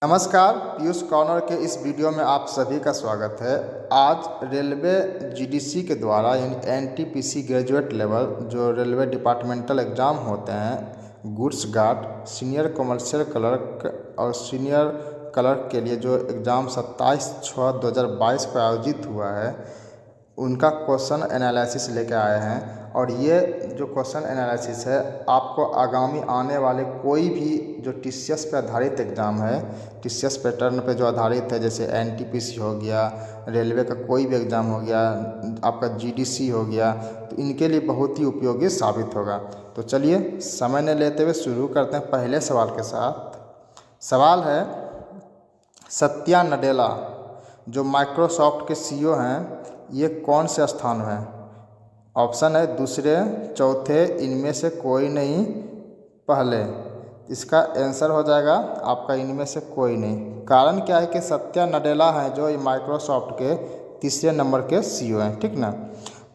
नमस्कार, पीयूष कॉर्नर के इस वीडियो में आप सभी का स्वागत है। आज रेलवे जीडीसी के द्वारा यानी एनटीपीसी ग्रेजुएट लेवल जो रेलवे डिपार्टमेंटल एग्ज़ाम होते हैं, goods guard, senior commercial clerk और सीनियर क्लर्क के लिए जो एग्ज़ाम 27/6/2022 को आयोजित हुआ है, उनका क्वेश्चन एनालिसिस लेके आए हैं। और ये जो क्वेश्चन एनालिसिस है आपको आगामी आने वाले कोई भी जो टीसीएस पे आधारित एग्ज़ाम है, टीसीएस पैटर्न पे जो आधारित है, जैसे एनटीपीसी हो गया, रेलवे का कोई भी एग्ज़ाम हो गया, आपका जीडीसी हो गया, तो इनके लिए बहुत ही उपयोगी साबित होगा। तो चलिए समय न लेते हुए शुरू करते हैं पहले सवाल के साथ। सवाल है, सत्या नडेला जो माइक्रोसॉफ्ट के सीईओ हैं, ये कौन से स्थान में है? ऑप्शन है दूसरे, चौथे, इनमें से कोई नहीं, पहले। इसका आंसर हो जाएगा आपका इनमें से कोई नहीं। कारण क्या है कि सत्या नडेला हैं जो माइक्रोसॉफ्ट के तीसरे नंबर के सीईओ हैं, ठीक ना।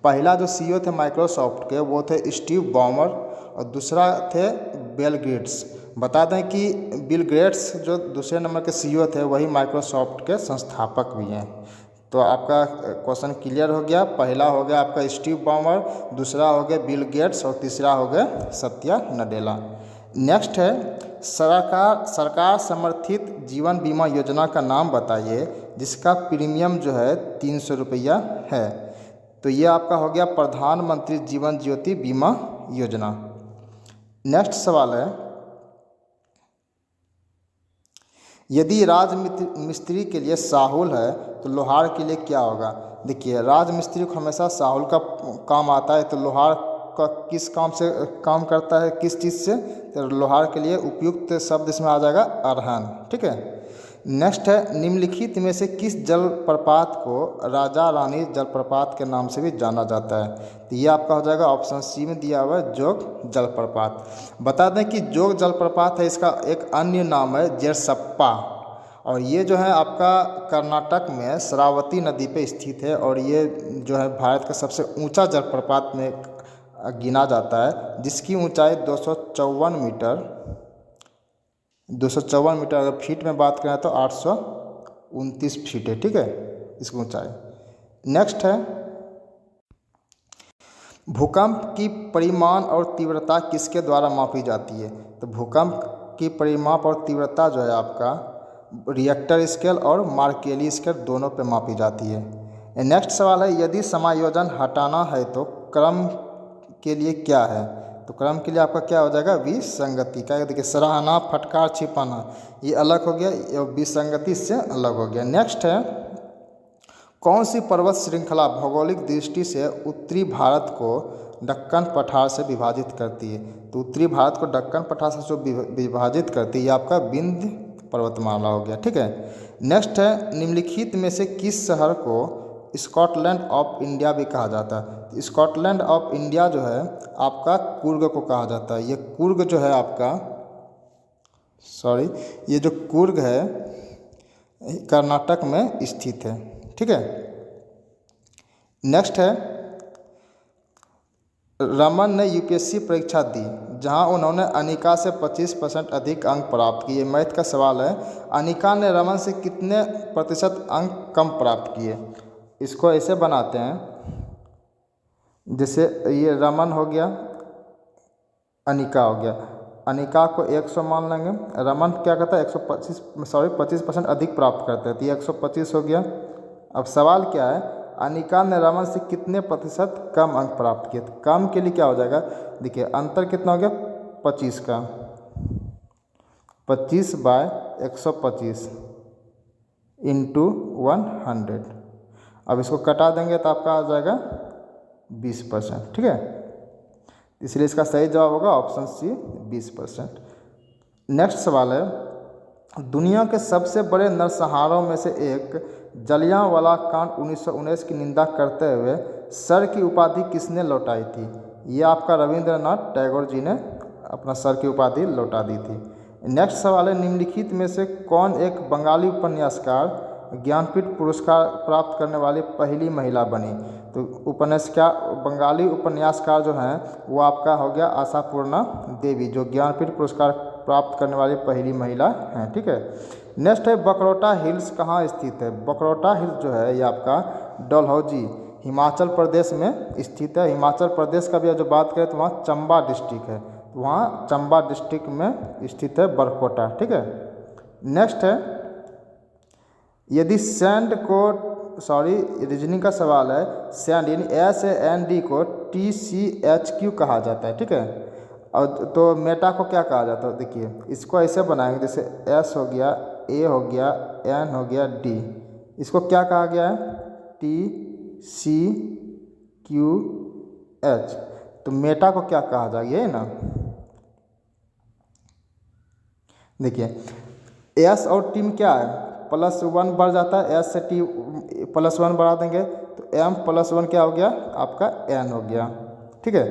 पहला जो सीईओ थे माइक्रोसॉफ्ट के वो थे स्टीव बॉमर और दूसरा थे बिल गेट्स। बता दें कि बिल गेट्स जो दूसरे नंबर के सीईओ थे वही माइक्रोसॉफ्ट के संस्थापक भी हैं। तो आपका क्वेश्चन क्लियर हो गया। पहला हो गया आपका स्टीव बॉमर, दूसरा हो गया बिल गेट्स और तीसरा हो गया सत्या नडेला। नेक्स्ट है, सरकार समर्थित जीवन बीमा योजना का नाम बताइए जिसका प्रीमियम जो है 300 रुपया है। तो ये आपका हो गया प्रधानमंत्री जीवन ज्योति बीमा योजना। नेक्स्ट सवाल है, यदि राजमिस्त्री के लिए साहुल है तो लोहार के लिए क्या होगा? देखिए, राजमिस्त्री को हमेशा साहुल का काम आता है, तो लोहार का किस काम से काम करता है, किस चीज़ से? तो लोहार के लिए उपयुक्त शब्द इसमें आ जाएगा अरहन, ठीक है। नेक्स्ट है, निम्नलिखित में से किस जलप्रपात को राजा रानी जलप्रपात के नाम से भी जाना जाता है? तो ये आपका हो जाएगा ऑप्शन सी में दिया हुआ है, जोग जलप्रपात। बता दें कि जोग जलप्रपात है, इसका एक अन्य नाम है जेरसप्पा, और ये जो है आपका कर्नाटक में शरावती नदी पे स्थित है, और ये जो है भारत का सबसे ऊंचा जलप्रपात में गिना जाता है, जिसकी ऊंचाई 254 मीटर, अगर फीट में बात करें तो 829 फीट है, ठीक है, इसकी ऊंचाई। नेक्स्ट है, भूकंप की परिमाण और तीव्रता किसके द्वारा मापी जाती है? तो भूकंप की परिमाप और तीव्रता जो है आपका रिएक्टर स्केल और मार्केली स्केल दोनों पे मापी जाती है। नेक्स्ट सवाल है, यदि समायोजन हटाना है तो क्रम के लिए क्या है? तो क्रम के लिए आपका क्या हो जाएगा? विसंगति। क्या देखिए, सराहना, फटकार, छिपाना, ये अलग हो गया, विसंगति से अलग हो गया। नेक्स्ट है, कौन सी पर्वत श्रृंखला भौगोलिक दृष्टि से उत्तरी भारत को दक्कन पठार से विभाजित करती है? तो उत्तरी भारत को दक्कन पठार से जो विभाजित करती है आपका विंध्य पर्वतमाला हो गया, ठीक है। नेक्स्ट है, निम्नलिखित में से किस शहर को स्कॉटलैंड ऑफ इंडिया भी कहा जाता है? स्कॉटलैंड ऑफ इंडिया जो है आपका कुर्ग को कहा जाता है। ये कुर्ग जो है आपका, ये जो कुर्ग है कर्नाटक में स्थित है, ठीक है। नेक्स्ट है, रमन ने यूपीएससी परीक्षा दी जहां उन्होंने अनिका से 25% अधिक अंक प्राप्त किए। मैथ का सवाल है, अनिका ने रमन से कितने प्रतिशत अंक कम प्राप्त किए? इसको ऐसे बनाते हैं, जैसे ये रमन हो गया, अनिका हो गया, अनिका को 100 मान लेंगे, रमन क्या करता है 25% अधिक प्राप्त करते हैं, तो ये 125 हो गया। अब सवाल क्या है, अनिका ने रमन से कितने प्रतिशत कम अंक प्राप्त किए? तो कम के लिए क्या हो जाएगा? देखिए, अंतर कितना हो गया 25 का, 25/125 इंटू 100। अब इसको कटा देंगे तो आपका आ जाएगा 20%, ठीक है। इसलिए इसका सही जवाब होगा ऑप्शन सी, 20%। नेक्स्ट सवाल है, दुनिया के सबसे बड़े नरसंहारों में से एक जलियांवाला कांड 1919 की निंदा करते हुए सर की उपाधि किसने लौटाई थी? ये आपका रविंद्रनाथ टैगोर जी ने अपना सर की उपाधि लौटा दी थी। नेक्स्ट सवाल है, निम्नलिखित में से कौन एक बंगाली उपन्यासकार ज्ञानपीठ पुरस्कार प्राप्त करने वाली पहली महिला बनी? तो बंगाली उपन्यासकार जो हैं वो आपका हो गया आशापूर्णा देवी, जो ज्ञानपीठ पुरस्कार प्राप्त करने वाली पहली महिला हैं। ठीक है, नेक्स्ट है बकरोटा हिल्स कहाँ स्थित है। बकरोटा हिल्स जो है ये आपका डलहौजी हिमाचल प्रदेश में स्थित है। हिमाचल प्रदेश का भी जो बात करें तो वहाँ चंबा डिस्ट्रिक्ट है, तो वहाँ चंबा डिस्ट्रिक्ट में स्थित है बरकोटा। ठीक है, नेक्स्ट है यदि सैंड को रीजनिंग का सवाल है, सैंड यानी SAND को TCHQ कहा जाता है। ठीक है, और तो मेटा को क्या कहा जाता है, देखिए इसको ऐसे बनाएंगे जैसे S हो गया, A हो गया, N हो गया, D, इसको क्या कहा गया है TCQH, तो मेटा को क्या कहा जाएगा, ये ना देखिए S और T में क्या है +1 बढ़ जाता है, S से T +1 बढ़ा देंगे तो M +1 क्या हो गया आपका N हो गया। ठीक है,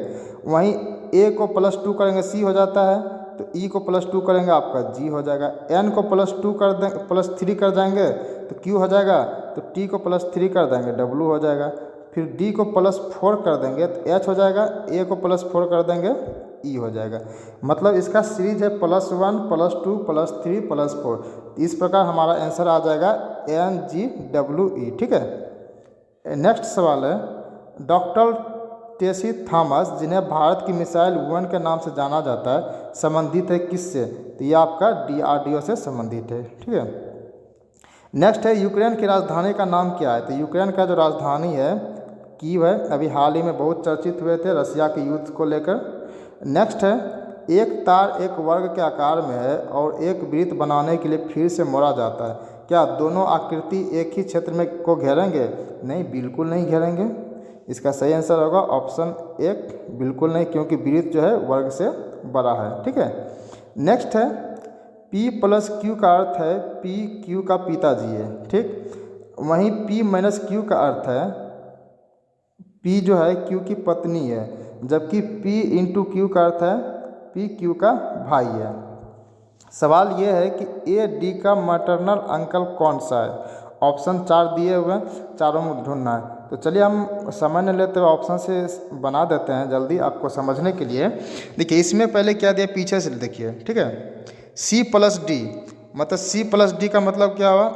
वहीं A को +2 करेंगे C हो जाता है, तो E को +2 करेंगे आपका G हो जाएगा, N को +2 कर दें +3 कर जाएंगे तो Q हो जाएगा, तो T को +3 कर देंगे W हो जाएगा, फिर D को +4 कर देंगे तो H हो जाएगा, A को +4 कर देंगे E हो जाएगा। मतलब इसका सीरीज है +1 +2 +3 +4, इस प्रकार हमारा आंसर आ जाएगा NGWE। ठीक है, नेक्स्ट सवाल है डॉक्टर टेसी थॉमस जिन्हें भारत की मिसाइल वुमन के नाम से जाना जाता है संबंधित है किससे, तो ये आपका DRDO से संबंधित है। ठीक है, नेक्स्ट है यूक्रेन की राजधानी का नाम क्या है, तो यूक्रेन का जो राजधानी है कीव है, अभी हाल ही में बहुत चर्चित हुए थे रसिया के युद्ध को लेकर। नेक्स्ट है एक तार एक वर्ग के आकार में है और एक वृत्त बनाने के लिए फिर से मोड़ा जाता है, क्या दोनों आकृति एक ही क्षेत्र में को घेरेंगे, नहीं बिल्कुल नहीं घेरेंगे। इसका सही आंसर होगा ऑप्शन 1 बिल्कुल नहीं, क्योंकि वृत्त जो है वर्ग से बड़ा है। ठीक है, नेक्स्ट है P + Q का अर्थ है P Q का पिताजी है। ठीक, वहीं P - Q का अर्थ है P जो है Q की पत्नी है, जबकि P × Q का अर्थ है P Q का भाई है। सवाल ये है कि AD का मैटरनल अंकल कौन सा है, ऑप्शन 4 दिए हुए हैं, चारों में ढूंढना है। तो चलिए हम समय नहीं लेते हुए ऑप्शन से बना देते हैं जल्दी आपको समझने के लिए। देखिए इसमें पहले क्या दिया पीछे से देखिए। ठीक है, C + D, मतलब C + D का मतलब क्या हुआ,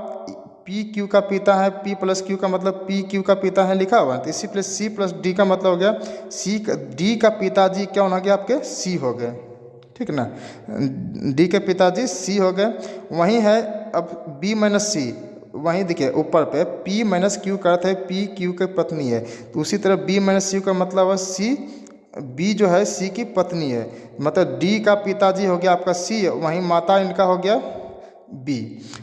P Q का पिता है, P + Q का मतलब P Q का पिता है लिखा हुआ है, तो इसी प्लस C + D का मतलब हो गया D का पिताजी क्या होना गया आपके C हो गए। ठीक ना, D के पिताजी C हो गए। वहीं है अब B - C, वहीं देखिए ऊपर पे P - Q का अर्थ है P Q की पत्नी है, तो उसी तरह B - C का मतलब है B जो है C की पत्नी है, मतलब D का पिताजी हो गया आपका C, वहीं माता इनका हो गया B।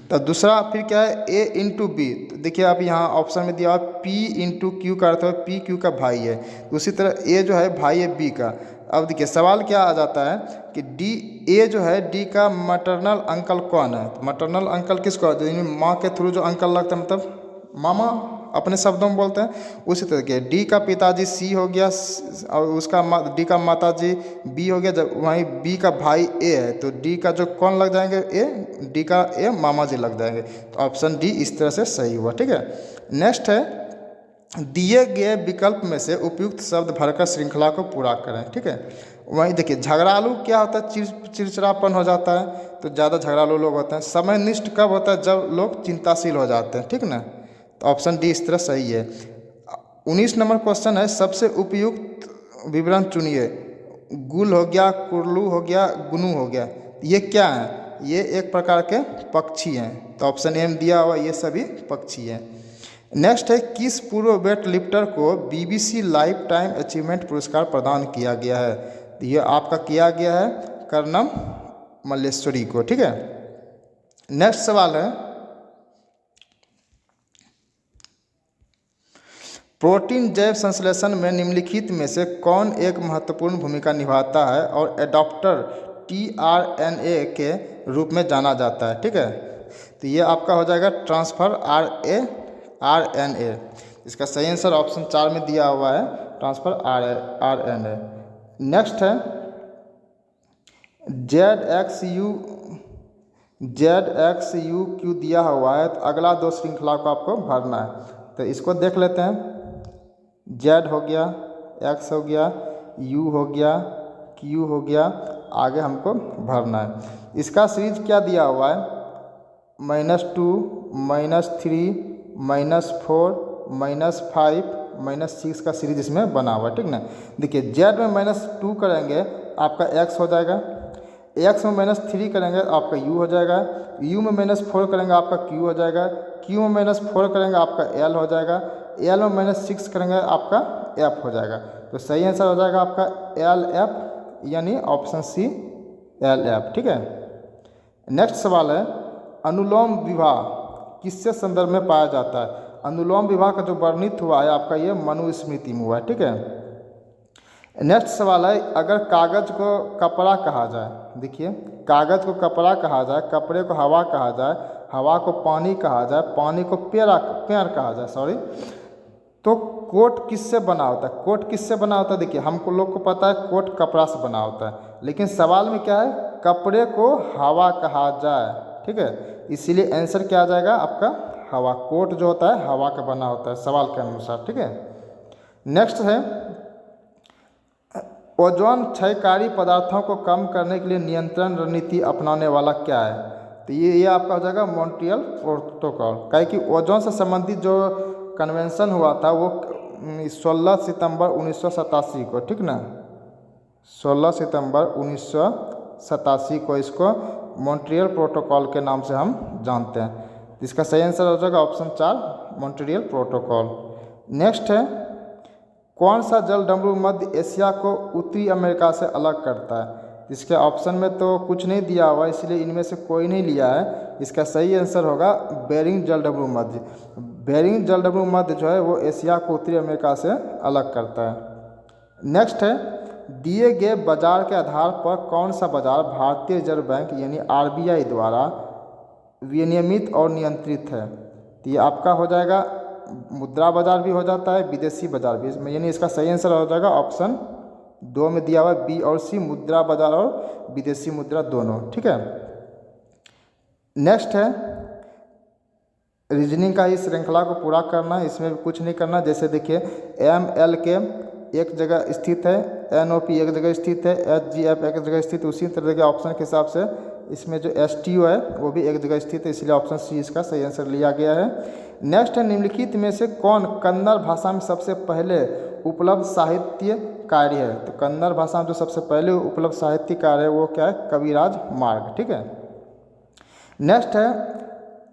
तो दूसरा फिर क्या है A × B, तो देखिए आप यहाँ ऑप्शन में दिया हुआ P × Q का अर्थ है P Q का भाई है, उसी तरह A जो है भाई है B का। अब देखिए सवाल क्या आ जाता है कि A जो है D का मैटरनल अंकल कौन है, तो मैटरनल अंकल किसको, माँ के थ्रू जो अंकल लगता है मतलब मामा अपने शब्दों में बोलते हैं, उसी तरह के D का पिताजी C हो गया और उसका D का माताजी B हो गया, जब वहीं B का भाई A है तो D का जो कौन लग जाएंगे D का A मामा जी लग जाएंगे, तो ऑप्शन D इस तरह से सही हुआ। ठीक है, नेक्स्ट है दिए गए विकल्प में से उपयुक्त शब्द भरकर श्रृंखला को पूरा करें। ठीक है, वहीं देखिए झगड़ालू क्या होता है, चिड़चिड़ापन हो जाता है, तो ज़्यादा झगड़ालू लोग होते हैं। समयनिष्ठ कब होता है, जब लोग चिंताशील हो जाते हैं। ठीक ना, तो ऑप्शन D इस तरह सही है। 19 नंबर क्वेश्चन है सबसे उपयुक्त विवरण चुनिए, गुल हो गया, कुरलू हो गया, गुनू हो गया, ये क्या है, ये एक प्रकार के पक्षी हैं, तो ऑप्शन M दिया हुआ ये सभी पक्षी हैं। नेक्स्ट है किस पूर्व वेट लिफ्टर को BBC लाइफ टाइम अचीवमेंट पुरस्कार प्रदान किया गया है, तो ये आपका किया गया है कर्णम मल्लेश्वरी को। ठीक है, नेक्स्ट सवाल है प्रोटीन जैव संश्लेषण में निम्नलिखित में से कौन एक महत्वपूर्ण भूमिका निभाता है और एडॉप्टर tRNA के रूप में जाना जाता है। ठीक है, तो ये आपका हो जाएगा ट्रांसफर RNA। इसका सही आंसर ऑप्शन 4 में दिया हुआ है ट्रांसफर RNA। नेक्स्ट है ZXUQ दिया हुआ है, तो अगला 2 श्रृंखला को आपको भरना है, तो इसको देख लेते हैं। Z हो गया, X हो गया, U हो गया, Q हो गया, आगे हमको भरना है। इसका सीरीज क्या दिया हुआ है, -2, -3, -4, -5, -6 का सीरीज इसमें बना हुआ है, ठीक ना। देखिए जेड में -2 करेंगे आपका x हो जाएगा, x में -3 करेंगे आपका u हो जाएगा, u में -4 करेंगे आपका q हो जाएगा, q में -4 करेंगे आपका l हो जाएगा, l में -6 करेंगे आपका f हो जाएगा। तो सही आंसर हो जाएगा आपका LF, यानी ऑप्शन सी LF, ठीक है। नेक्स्ट सवाल है, अनुलोम विवाह किससे संदर्भ में पाया जाता है। अनुलोम विवाह का जो वर्णित हुआ है आपका ये मनुस्मृति में हुआ है, ठीक है। नेक्स्ट सवाल है, अगर कागज को कपड़ा कहा जाए, देखिए कागज को कपड़ा कहा जाए, कपड़े को हवा कहा जाए, हवा को पानी कहा जाए, पानी को पेड़ कहा जाए, सॉरी, तो कोट किससे बना होता है। कोट किससे बना होता है, देखिए हमको लोग को पता है कोट कपड़ा से बना होता है, लेकिन सवाल में क्या है, कपड़े को हवा कहा जाए, ठीक है, इसीलिए आंसर क्या आ जाएगा आपका हवा। कोट जो होता है हवा का बना होता है सवाल के अनुसार, ठीक है। नेक्स्ट है, ओजोन क्षयकारी पदार्थों को कम करने के लिए नियंत्रण रणनीति अपनाने वाला क्या है। तो ये आपका हो जाएगा मॉन्ट्रियल प्रोटोकॉल, काहे कि ओजोन से संबंधित जो कन्वेंशन हुआ था वो 16 सितंबर 1987 को, ठीक ना, 16 सितंबर 1987 को इसको मॉन्ट्रियल प्रोटोकॉल के नाम से हम जानते हैं। इसका सही आंसर हो जाएगा ऑप्शन 4, मॉन्ट्रियल प्रोटोकॉल। नेक्स्ट है, कौन सा जल डमरू मध्य एशिया को उत्तरी अमेरिका से अलग करता है। इसके ऑप्शन में तो कुछ नहीं दिया हुआ, इसलिए इनमें से कोई नहीं लिया है। इसका सही आंसर होगा बेरिंग जल डमरू मध्य। बेरिंग जल डमरू मध्य जो है वो एशिया को उत्तरी अमेरिका से अलग करता है। नेक्स्ट है, दिए गए बाजार के आधार पर कौन सा बाजार भारतीय रिजर्व बैंक यानी RBI द्वारा विनियमित और नियंत्रित है। तो ये आपका हो जाएगा मुद्रा बाजार भी हो जाता है, विदेशी बाजार भी, यानी इसका सही आंसर हो जाएगा ऑप्शन 2 में दिया हुआ B और C, मुद्रा बाजार और विदेशी मुद्रा दोनों, ठीक है। नेक्स्ट है, रीजनिंग का इस श्रृंखला को पूरा करना है, इसमें कुछ नहीं करना। जैसे देखिए MLK एक जगह स्थित है, NOP एक जगह स्थित है, SGF एक जगह स्थित, उसी तरह के ऑप्शन के हिसाब से इसमें जो STO है वो भी एक जगह स्थित है, इसलिए ऑप्शन C इसका सही आंसर लिया गया है। नेक्स्ट है, निम्नलिखित में से कौन कन्नड़ भाषा में सबसे पहले उपलब्ध साहित्य कार्य है। तो कन्नड़ भाषा में जो सबसे पहले उपलब्ध साहित्य कार्य है वो क्या है, कविराज मार्ग, ठीक है। नेक्स्ट है,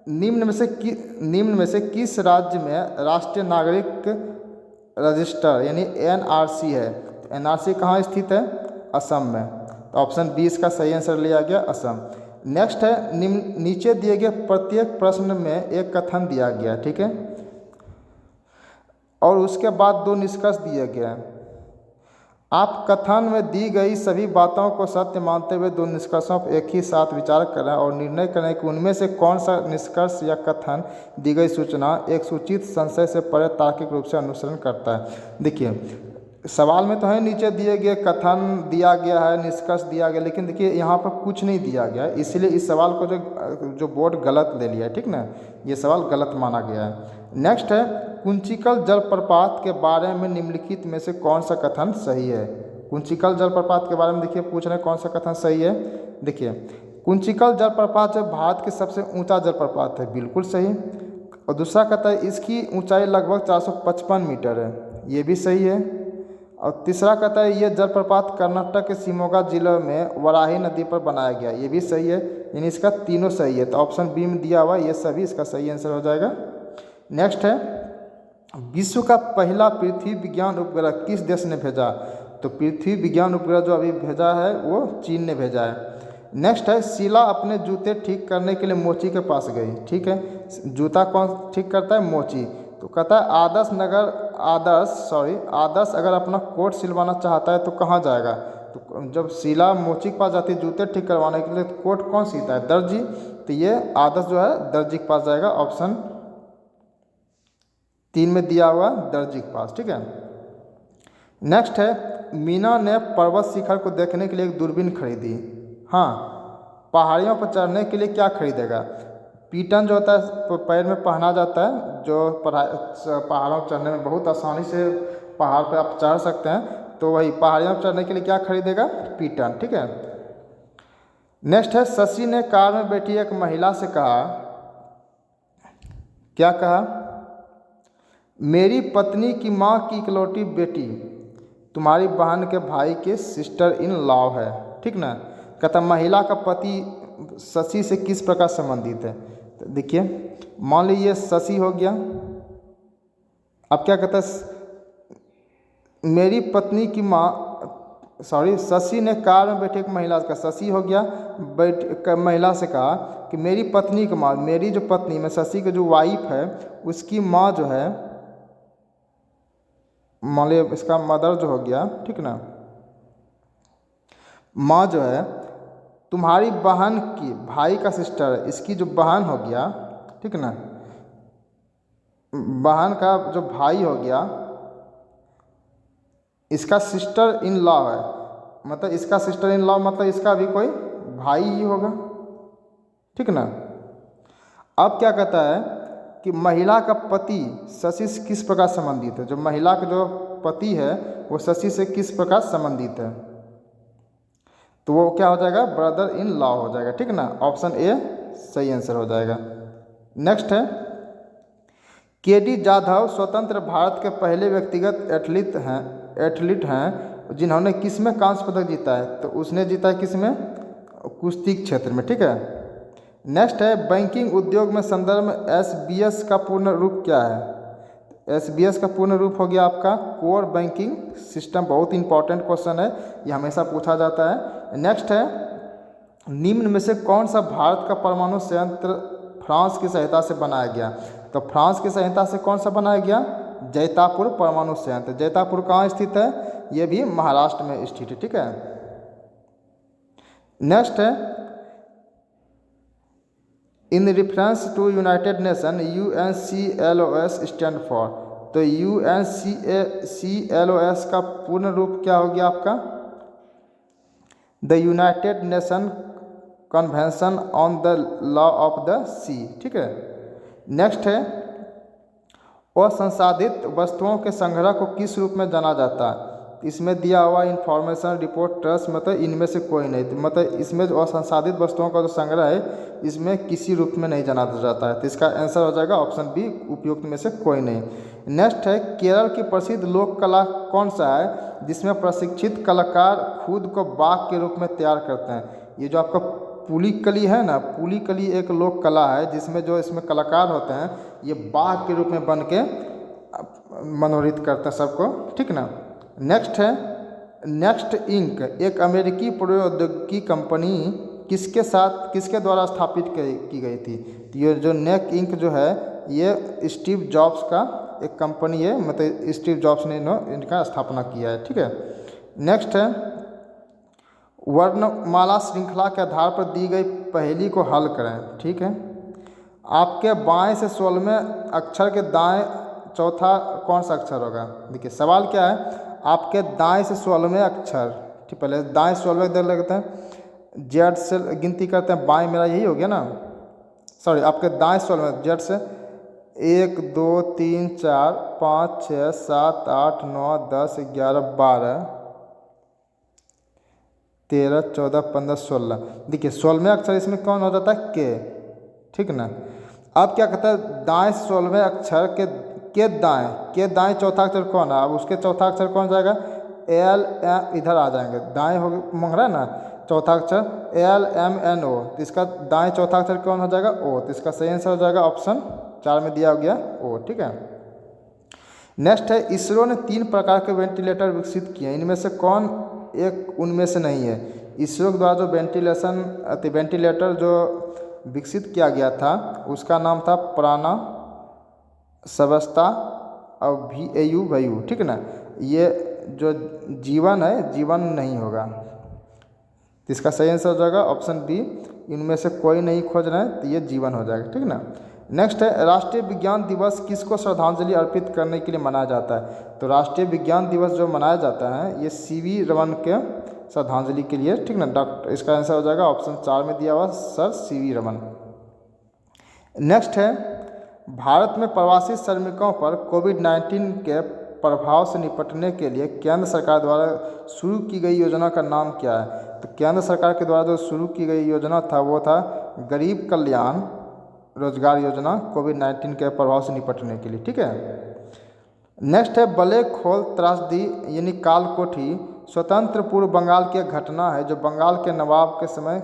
निम्न में से किस राज्य में राष्ट्रीय नागरिक रजिस्टर यानी NRC है। तो NRC कहाँ स्थित है, असम में, तो ऑप्शन 20 का सही आंसर लिया गया असम। नेक्स्ट है, नीचे दिए गए प्रत्येक प्रश्न में एक कथन दिया गया, ठीक है, और उसके बाद 2 निष्कर्ष दिए गए हैं। आप कथन में दी गई सभी बातों को सत्य मानते हुए 2 निष्कर्षों पर एक ही साथ विचार करें और निर्णय करें कि उनमें से कौन सा निष्कर्ष या कथन दी गई सूचना एक सूचित संशय से परे तार्किक रूप से अनुसरण करता है। देखिए सवाल में तो है नीचे दिए गए कथन दिया गया है, निष्कर्ष दिया गया, लेकिन देखिए यहाँ पर कुछ नहीं दिया गया है, इसलिए इस सवाल को जो बोर्ड गलत ले लिया है, ठीक ना, ये सवाल गलत माना गया है। नेक्स्ट है, कुंचिकल जलप्रपात के बारे में निम्नलिखित में से कौन सा कथन सही है। कुंचिकल जलप्रपात के बारे में देखिए पूछ रहे हैं कौन सा कथन सही है। देखिए कुंचिकल जलप्रपात जो भारत के सबसे ऊंचा जलप्रपात है, बिल्कुल सही। और दूसरा कहता है इसकी ऊंचाई लगभग 455 मीटर है, ये भी सही है। और तीसरा कहता है ये जलप्रपात कर्नाटक के शिमोगा जिले में वराही नदी पर बनाया गया, ये भी सही है, यानी इसका तीनों सही है। तो ऑप्शन बी में दिया हुआ ये सभी इसका सही आंसर हो जाएगा। नेक्स्ट है, विश्व का पहला पृथ्वी विज्ञान उपग्रह किस देश ने भेजा। तो पृथ्वी विज्ञान उपग्रह जो अभी भेजा है वो चीन ने भेजा है। नेक्स्ट है, शीला अपने जूते ठीक करने के लिए मोची के पास गई, ठीक है, जूता कौन ठीक करता है, मोची। तो कहता है आदर्श अगर अपना कोट सिलवाना चाहता है तो कहाँ जाएगा। तो जब शीला मोची के पास जाती है जूते ठीक करवाने के लिए, तो कोट कौन सीता है, दर्जी। तो ये आदर्श जो है दर्जी के पास जाएगा, ऑप्शन 3 में दिया हुआ दर्जी के पास, ठीक है। नेक्स्ट है, मीना ने पर्वत शिखर को देखने के लिए एक दूरबीन खरीदी। हाँ, पहाड़ियों पर चढ़ने के लिए क्या खरीदेगा। पीटन जो होता है पैर में पहना जाता है, जो पहाड़ों पर चढ़ने में बहुत आसानी से पहाड़ पर आप चढ़ सकते हैं, तो वही पहाड़ियों पर चढ़ने के लिए क्या खरीदेगा, पीटन, ठीक है। नेक्स्ट है, शशि ने कार में बैठी एक महिला से कहा, क्या कहा? मेरी पत्नी की माँ की इकलौती बेटी तुम्हारी बहन के भाई के सिस्टर इन लॉ है। ठीक ना। कहता महिला का पति शशि से किस प्रकार संबंधित है? तो देखिए, मान लीजिए शशि हो गया। अब क्या कहता है, मेरी पत्नी की माँ, सॉरी, शशि ने कार में बैठे एक महिला का, शशि हो गया, महिला से कहा कि मेरी पत्नी की माँ, मेरी जो पत्नी में शशि की जो वाइफ है उसकी माँ जो है, मान लीजिए इसका मदर जो हो गया, ठीक ना, माँ जो है तुम्हारी बहन की, भाई का सिस्टर है, इसकी जो बहन हो गया, ठीक ना, बहन का जो भाई हो गया, इसका सिस्टर इन लॉ है, मतलब इसका सिस्टर इन लॉ मतलब इसका भी कोई भाई ही होगा। ठीक ना। अब क्या कहता है कि महिला का पति शशि से किस प्रकार संबंधित है? जो महिला का जो पति है वो शशि से किस प्रकार संबंधित है? तो वो क्या हो जाएगा? ब्रदर इन लॉ हो जाएगा। ठीक ना। ऑप्शन ए सही आंसर हो जाएगा। नेक्स्ट है, केडी जाधव स्वतंत्र भारत के पहले व्यक्तिगत एथलीट हैं जिन्होंने किस में कांस्य पदक जीता है? तो उसने जीता है किस में? कुश्ती क्षेत्र में। ठीक है। नेक्स्ट है, बैंकिंग उद्योग में संदर्भ में एसबीएस का पूर्ण रूप क्या है? एसबीएस का पूर्ण रूप हो गया आपका कोर बैंकिंग सिस्टम। बहुत इंपॉर्टेंट क्वेश्चन है, ये हमेशा पूछा जाता है। नेक्स्ट है, निम्न में से कौन सा भारत का परमाणु संयंत्र फ्रांस की सहायता से बनाया गया? तो फ्रांस की सहायता से कौन सा बनाया गया? जैतापुर परमाणु संयंत्र। जैतापुर कहाँ स्थित है? ये भी महाराष्ट्र में स्थित है। ठीक है। नेक्स्ट है, in reference to United Nation UNCLOS stand for. तो UNCLOS का पूर्ण रूप क्या हो गया आपका? The United Nation convention on the law of the sea. ठीक है। नेक्स्ट है, असंसाधित वस्तुओं के संग्रह को किस रूप में जाना जाता है? इसमें दिया हुआ इंफॉर्मेशन रिपोर्ट ट्रस्ट, मतलब इनमें से कोई नहीं, तो मतलब इसमें जो असंसाधित वस्तुओं का जो संग्रह है इसमें किसी रूप में नहीं जाना जाता है। तो इसका आंसर हो जाएगा ऑप्शन बी, उपयुक्त में से कोई नहीं। नेक्स्ट है, केरल की प्रसिद्ध लोक कला कौन सा है जिसमें प्रशिक्षित कलाकार खुद को बाघ के रूप में तैयार करते हैं? ये जो आपका पुलिकली है ना, पुलिकली एक लोक कला है जिसमें जो इसमें कलाकार होते हैं ये बाघ के रूप में बन के मनोरित करते हैं सबको। ठीक ना। नेक्स्ट है, नेक्स्ट इंक एक अमेरिकी प्रौद्योगिकी कंपनी किसके द्वारा स्थापित की गई थी? तो ये जो नेक इंक जो है ये स्टीव जॉब्स का एक कंपनी है, मतलब स्टीव जॉब्स ने इनका स्थापना किया है। ठीक है। नेक्स्ट है, वर्णमाला श्रृंखला के आधार पर दी गई पहेली को हल करें। ठीक है। आपके बाएं से 16वें अक्षर के दाएं चौथा कौन सा अक्षर होगा? देखिए सवाल क्या है, आपके दाएं से 16वें अक्षर, ठीक, पहले दाएं 16वें इधर लगते हैं, जेड से गिनती करते हैं, बाएं मेरा यही हो गया ना, सॉरी, आपके दाएं 16वें जेड से 1 2 3 4 5 6 7 8 9 10 11 12 13 14 15 16। देखिए 16वें अक्षर इसमें कौन हो जाता है? के। ठीक ना। अब क्या कहता है, दाएं 16वें अक्षर के दाएं चौथा अक्षर कौन है? अब उसके चौथा अक्षर कौन जाएगा? एल इधर आ जाएंगे, दाएं हो मांग रहा है ना, चौथा अक्षर LMNO, तो इसका दाएं चौथा अक्षर कौन हो जाएगा? ओ। तो इसका सही आंसर हो जाएगा ऑप्शन 4 में दिया गया ओ। ठीक है। नेक्स्ट है, इसरो ने 3 प्रकार के वेंटिलेटर विकसित किए, इनमें से कौन एक उनमें से नहीं है? इसरो के द्वारा जो वेंटिलेटर जो विकसित किया गया था उसका नाम था प्राणा सवस्था और VAU। ठीक ना। ये जो जीवन है, जीवन नहीं होगा, तो इसका सही आंसर हो जाएगा ऑप्शन बी, इनमें से कोई नहीं खोज रहे हैं, तो ये जीवन हो जाएगा। ठीक ना। नेक्स्ट है, राष्ट्रीय विज्ञान दिवस किसको श्रद्धांजलि अर्पित करने के लिए मनाया जाता है? तो राष्ट्रीय विज्ञान दिवस जो मनाया जाता है ये CV रमन के श्रद्धांजलि के लिए। ठीक ना। डॉक्टर, इसका आंसर हो जाएगा ऑप्शन 4 में दिया हुआ सर CV रमन। नेक्स्ट है, भारत में प्रवासी श्रमिकों पर कोविड-19 के प्रभाव से निपटने के लिए केंद्र सरकार द्वारा शुरू की गई योजना का नाम क्या है? तो केंद्र सरकार के द्वारा जो शुरू की गई योजना था वो था गरीब कल्याण रोजगार योजना, कोविड-19 के प्रभाव से निपटने के लिए। ठीक है, नेक्स्ट है बले खोल त्रासदी यानी काल कोठी स्वतंत्र पूर्व बंगाल की एक घटना है जो बंगाल के नवाब के समय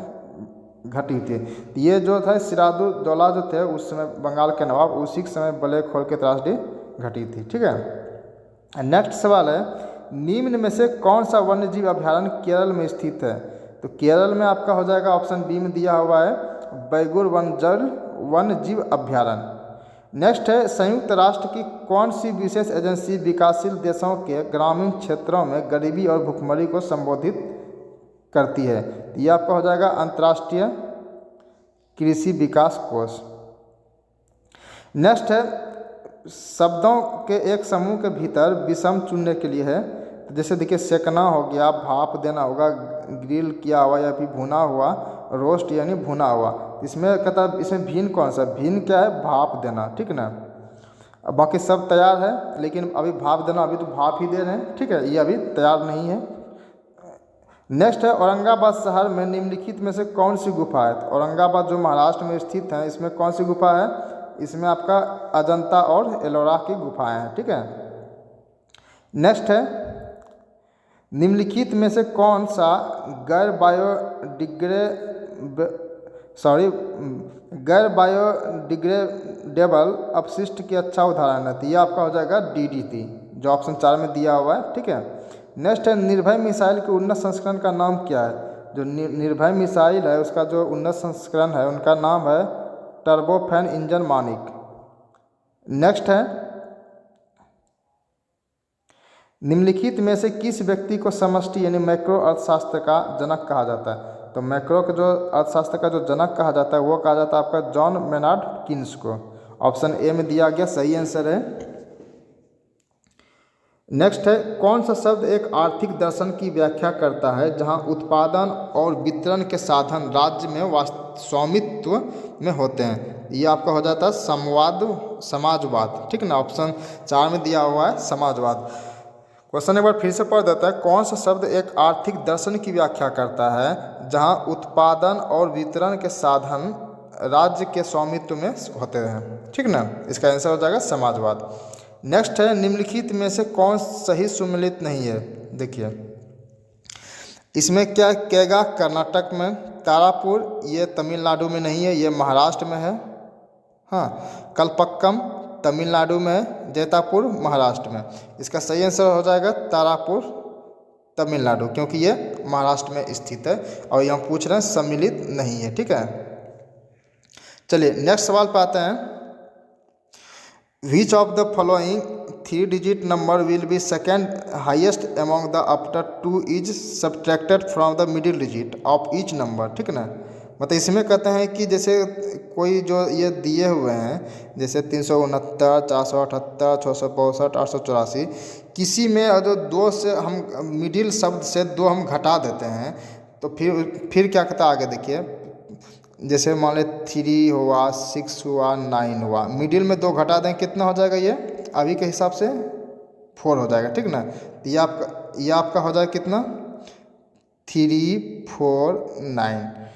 घटी थी। ये जो था सिराजुद्दौला जो थे उस समय बंगाल के नवाब, उसी के समय बले खोल के त्रासदी घटी थी। ठीक है, नेक्स्ट सवाल है निम्न में से कौन सा वन्य जीव अभ्यारण्य केरल में स्थित है? तो केरल में आपका हो जाएगा ऑप्शन बी में दिया हुआ है बैगुर वन्य जीव अभ्यारण्य। नेक्स्ट है संयुक्त राष्ट्र की कौन सी विशेष एजेंसी विकासशील देशों के ग्रामीण क्षेत्रों में गरीबी और भुखमरी को संबोधित करती है? ये आपका हो जाएगा अंतर्राष्ट्रीय कृषि विकास कोष। नेक्स्ट है शब्दों के एक समूह के भीतर विषम चुनने के लिए है। तो जैसे देखिए सेकना हो गया, भाप देना होगा, ग्रिल किया हुआ या फिर भुना हुआ, रोस्ट यानी भुना हुआ। इसमें कहता है इसमें भिन्न कौन सा? भिन्न क्या है? भाप देना। ठीक ना, अब बाकी सब तैयार है लेकिन अभी भाप देना, अभी तो भाप ही दे रहे हैं। ठीक है, ये अभी तैयार नहीं है। नेक्स्ट है औरंगाबाद शहर में निम्नलिखित में से कौन सी गुफा है? तो औरंगाबाद जो महाराष्ट्र में स्थित है इसमें कौन सी गुफा है? इसमें आपका अजंता और एलोरा की गुफाएं हैं। ठीक है, नेक्स्ट है निम्नलिखित में से कौन सा गैर बायोडिग्रेडेबल अपशिष्ट की अच्छा उदाहरण है? तो ये आपका हो जाएगा DDT जो ऑप्शन 4 में दिया हुआ है। ठीक है, नेक्स्ट है निर्भय मिसाइल के उन्नत संस्करण का नाम क्या है? जो निर्भय मिसाइल है उसका जो उन्नत संस्करण है उनका नाम है टर्बोफैन इंजन मानिक। नेक्स्ट है निम्नलिखित में से किस व्यक्ति को समष्टि यानी मैक्रो अर्थशास्त्र का जनक कहा जाता है? तो मैक्रो के जो अर्थशास्त्र का जो जनक कहा जाता है वो कहा जाता है आपका जॉन मेनार्ड कीन्स को। ऑप्शन ए में दिया गया सही आंसर है। नेक्स्ट है कौन सा शब्द एक आर्थिक दर्शन की व्याख्या करता है जहां उत्पादन और वितरण के साधन राज्य में स्वामित्व में होते हैं? ये आपका हो जाता है समाजवाद। ठीक ना, ऑप्शन 4 में दिया हुआ है समाजवाद। क्वेश्चन एक बार फिर से पढ़ देता है कौन सा शब्द एक आर्थिक दर्शन की व्याख्या करता है जहां उत्पादन और वितरण के साधन राज्य के स्वामित्व में होते हैं? ठीक ना, इसका आंसर हो जाएगा समाजवाद। नेक्स्ट है निम्नलिखित में से कौन सही सुमेलित नहीं है? देखिए इसमें क्या केगा कर्नाटक में, तारापुर ये तमिलनाडु में नहीं है, ये महाराष्ट्र में है। हाँ, कलपक्कम तमिलनाडु में है, जैतापुर महाराष्ट्र में। इसका सही आंसर हो जाएगा तारापुर तमिलनाडु, क्योंकि ये महाराष्ट्र में स्थित है और यहाँ पूछ रहे हैं सम्मिलित नहीं है। ठीक है, चलिए नेक्स्ट सवाल पे आते हैं। Which of the following 3-digit number will be second highest among the after 2 is subtracted from the middle digit of each number? ठीक ना, मतलब इसमें कहते हैं कि जैसे कोई जो ये दिए हुए हैं जैसे 369, 478, 662, 884, किसी में जो 2 से हम मिडिल शब्द से 2 हम घटा देते हैं तो फिर क्या कहता है आगे देखिए, जैसे मान लें 3 हुआ, 6 हुआ, 9 हुआ, मिडिल में 2 घटा दें कितना हो जाएगा? ये अभी के हिसाब से 4 हो जाएगा। ठीक ना, तो ये आपका हो जाएगा कितना? 3, 4, 9।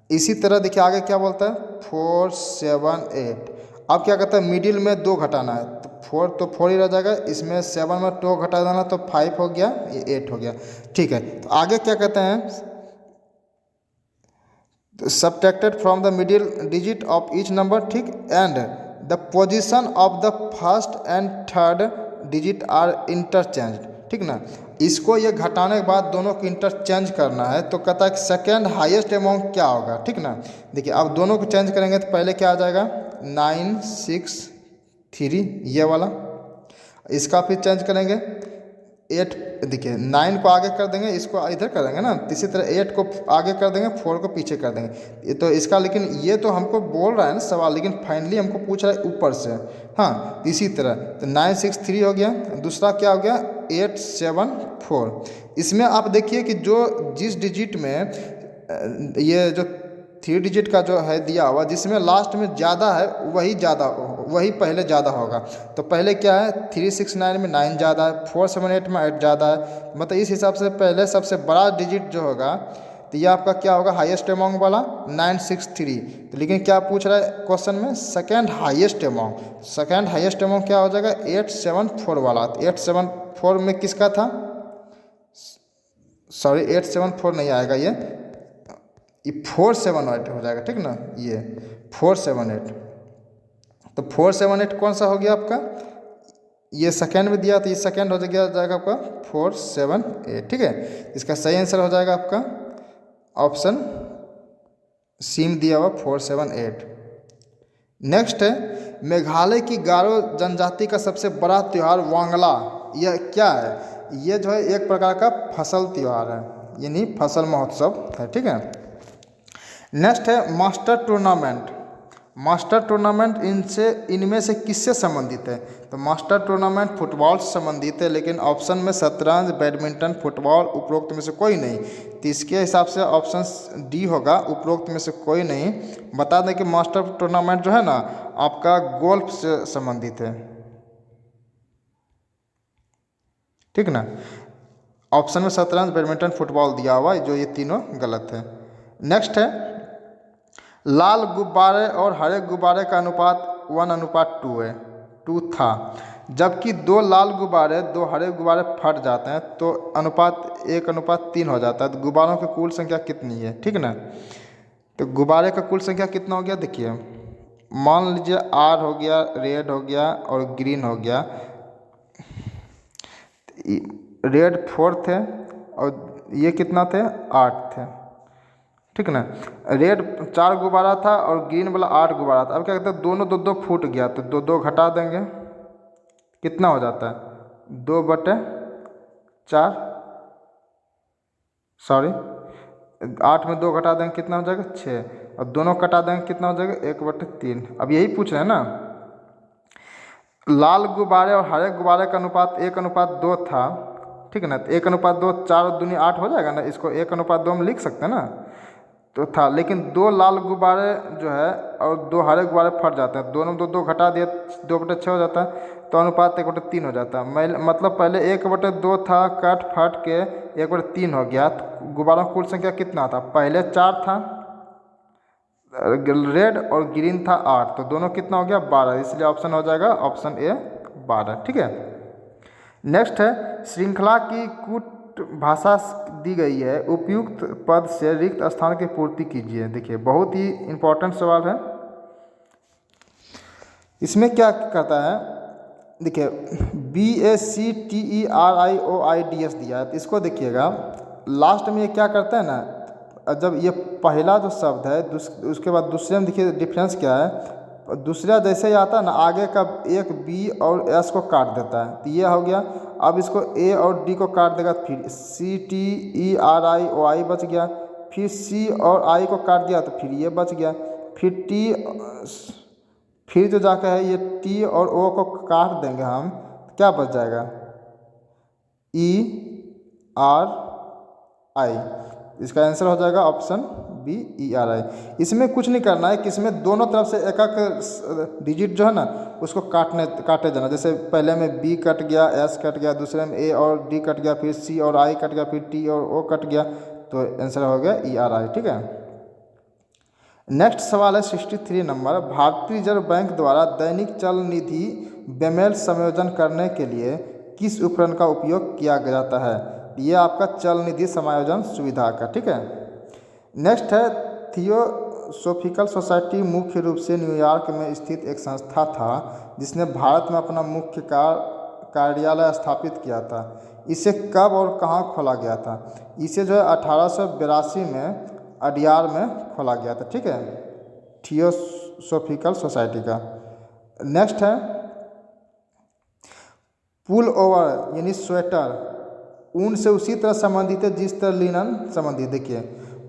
इसी तरह देखिए आगे क्या बोलता है 4, 7, 8। अब क्या कहता है मिडिल में 2 घटाना है तो 4 ही रह जाएगा, इसमें 7 में 2 घटा देना तो 5 हो गया, ये 8 हो गया। ठीक है, तो आगे क्या कहते हैं subtracted from the middle digit of each number। ठीक, and the position of the first and third digit are interchanged। ठीक ना, इसको ये घटाने के बाद दोनों को इंटरचेंज करना है तो कहता है कि सेकेंड हाईएस्ट अमाउंट क्या होगा? ठीक ना, देखिए अब दोनों को चेंज करेंगे तो पहले क्या आ जाएगा 9, 6, 3 ये वाला, इसका फिर चेंज करेंगे 8, देखिए 9 को आगे कर देंगे, इसको इधर कर देंगे ना, इसी तरह 8 को आगे कर देंगे, 4 को पीछे कर देंगे। तो इसका लेकिन ये तो हमको बोल रहा है ना सवाल, लेकिन फाइनली हमको पूछ रहा है ऊपर से। हाँ, इसी तरह तो 9, 6, 3 हो गया, दूसरा क्या हो गया 8, 7, 4। इसमें आप देखिए कि जो जिस डिजिट में ये जो 3 डिजिट का जो है दिया हुआ जिसमें लास्ट में ज़्यादा है वही पहले ज़्यादा होगा। तो पहले क्या है 3, 6, 9 में 9 ज़्यादा है, 4, 7, 8 में 8 ज़्यादा है, मतलब इस हिसाब से पहले सबसे बड़ा डिजिट जो होगा तो ये आपका क्या होगा हाईएस्ट अमाउंट वाला 963। तो लेकिन क्या पूछ रहा है क्वेश्चन में second highest amount, second highest amount क्या हो जाएगा 874 वाला। तो 874 में किसका था, सॉरी 874 नहीं आएगा, ये 478 हो जाएगा, ठीक ना, ये 478। तो 478 कौन सा हो गया आपका, ये सेकेंड में दिया तो ये सेकेंड हो जाएगा आपका 478, ठीक है। इसका सही आंसर हो जाएगा आपका ऑप्शन सी में दिया हुआ 478। नेक्स्ट है मेघालय की गारो जनजाति का सबसे बड़ा त्यौहार वांगला, यह क्या है, ये जो है एक प्रकार का फसल त्यौहार है, यानी फसल महोत्सव है, ठीक है। नेक्स्ट है मास्टर टूर्नामेंट, मास्टर टूर्नामेंट इनमें से किससे संबंधित है, तो मास्टर टूर्नामेंट फुटबॉल से संबंधित है, लेकिन ऑप्शन में शतरंज, बैडमिंटन, फुटबॉल, उपरोक्त में से कोई नहीं। तो इसके हिसाब से ऑप्शन डी होगा, उपरोक्त में से कोई नहीं। बता दें कि मास्टर टूर्नामेंट जो है ना आपका गोल्फ से संबंधित है, ठीक ना। ऑप्शन में शतरंज, बैडमिंटन, फुटबॉल दिया हुआ है, जो ये तीनों गलत है। नेक्स्ट है लाल गुब्बारे और हरे गुब्बारे का अनुपात 1:2 है, 2 था, जबकि 2 लाल गुब्बारे 2 हरे गुब्बारे फट जाते हैं तो अनुपात 1:3 हो जाता है। तो गुब्बारों की कुल संख्या कितनी है, ठीक ना। तो गुब्बारे का कुल संख्या कितना हो गया, देखिए मान लीजिए R हो गया, रेड हो गया और ग्रीन हो गया। रेड 4 थे और ये कितना थे 8 थे, ठीक ना। रेड 4 गुब्बारा था और ग्रीन वाला 8 गुब्बारा था। अब क्या कहते हैं दोनों 2-2 फूट गया, तो 2-2 घटा देंगे, कितना हो जाता है 2/4, सॉरी 8 में 2 घटा देंगे कितना हो जाएगा 6, और दोनों कटा देंगे कितना हो जाएगा 1/3। अब यही पूछ रहे हैं ना, लाल गुब्बारे और हरे गुब्बारे का अनुपात 1:2 था, ठीक है ना। तो 1:2 4 और 2 8 हो जाएगा ना, इसको 1:2 में लिख सकते हैं ना, तो था। लेकिन 2 लाल गुब्बारे जो है और 2 हरे गुब्बारे फट जाते हैं, दोनों 2-2 घटा दिए 2/6 हो जाता है, तो अनुपात 1/3 हो जाता है। मतलब पहले 1/2 था, कट फट के 1/3 हो गया। तो गुब्बारों की कुल संख्या कितना था, पहले 4 था रेड और ग्रीन था 8, तो दोनों कितना हो गया 12, इसलिए ऑप्शन हो जाएगा ऑप्शन ए 12, ठीक है। नेक्स्ट है श्रृंखला की कूट भाषा दी गई है, उपयुक्त पद से रिक्त स्थान की पूर्ति कीजिए। देखिए बहुत ही इंपॉर्टेंट सवाल है। इसमें क्या करता है, देखिए BACTERIOIDS दिया है, तो इसको देखिएगा लास्ट में ये क्या करता है ना, जब ये पहला जो शब्द है उसके बाद दूसरे में देखिए डिफरेंस क्या है, दूसरा जैसे ही आता है ना आगे का एक B और S को काट देता है, तो ये हो गया। अब इसको A और D को काट देगा, फिर CTERIOI बच गया, फिर C और I को काट दिया तो फिर ये बच गया, फिर जो जाकर है ये T और O को काट देंगे हम, क्या बच जाएगा ERI। इसका आंसर हो जाएगा ऑप्शन बी ERI। इसमें कुछ नहीं करना है कि इसमें दोनों तरफ से एक एक डिजिट जो है ना उसको काटे जाना। जैसे पहले में B कट गया, S कट गया, दूसरे में A और D कट गया, फिर C और I कट गया, फिर T और O कट गया, तो आंसर हो गया ERI, ठीक है। नेक्स्ट सवाल है 63 नंबर, भारतीय रिजर्व बैंक द्वारा दैनिक चल निधि बेमेल समायोजन करने के लिए किस उपकरण का उपयोग किया जाता है, ये आपका चल निधि समायोजन सुविधा का, ठीक है। नेक्स्ट है थियोसॉफिकल सोसाइटी मुख्य रूप से न्यूयॉर्क में स्थित एक संस्था था जिसने भारत में अपना मुख्य कार्यालय स्थापित किया था। इसे कब और कहाँ खोला गया था, इसे जो है 1882 में अडियार में खोला गया था, ठीक है, थियोसॉफिकल सोसाइटी का। नेक्स्ट है पुल ओवर यानी स्वेटर ऊन से उसी तरह संबंधित है जिस तरह लिनन संबंधित। देखिए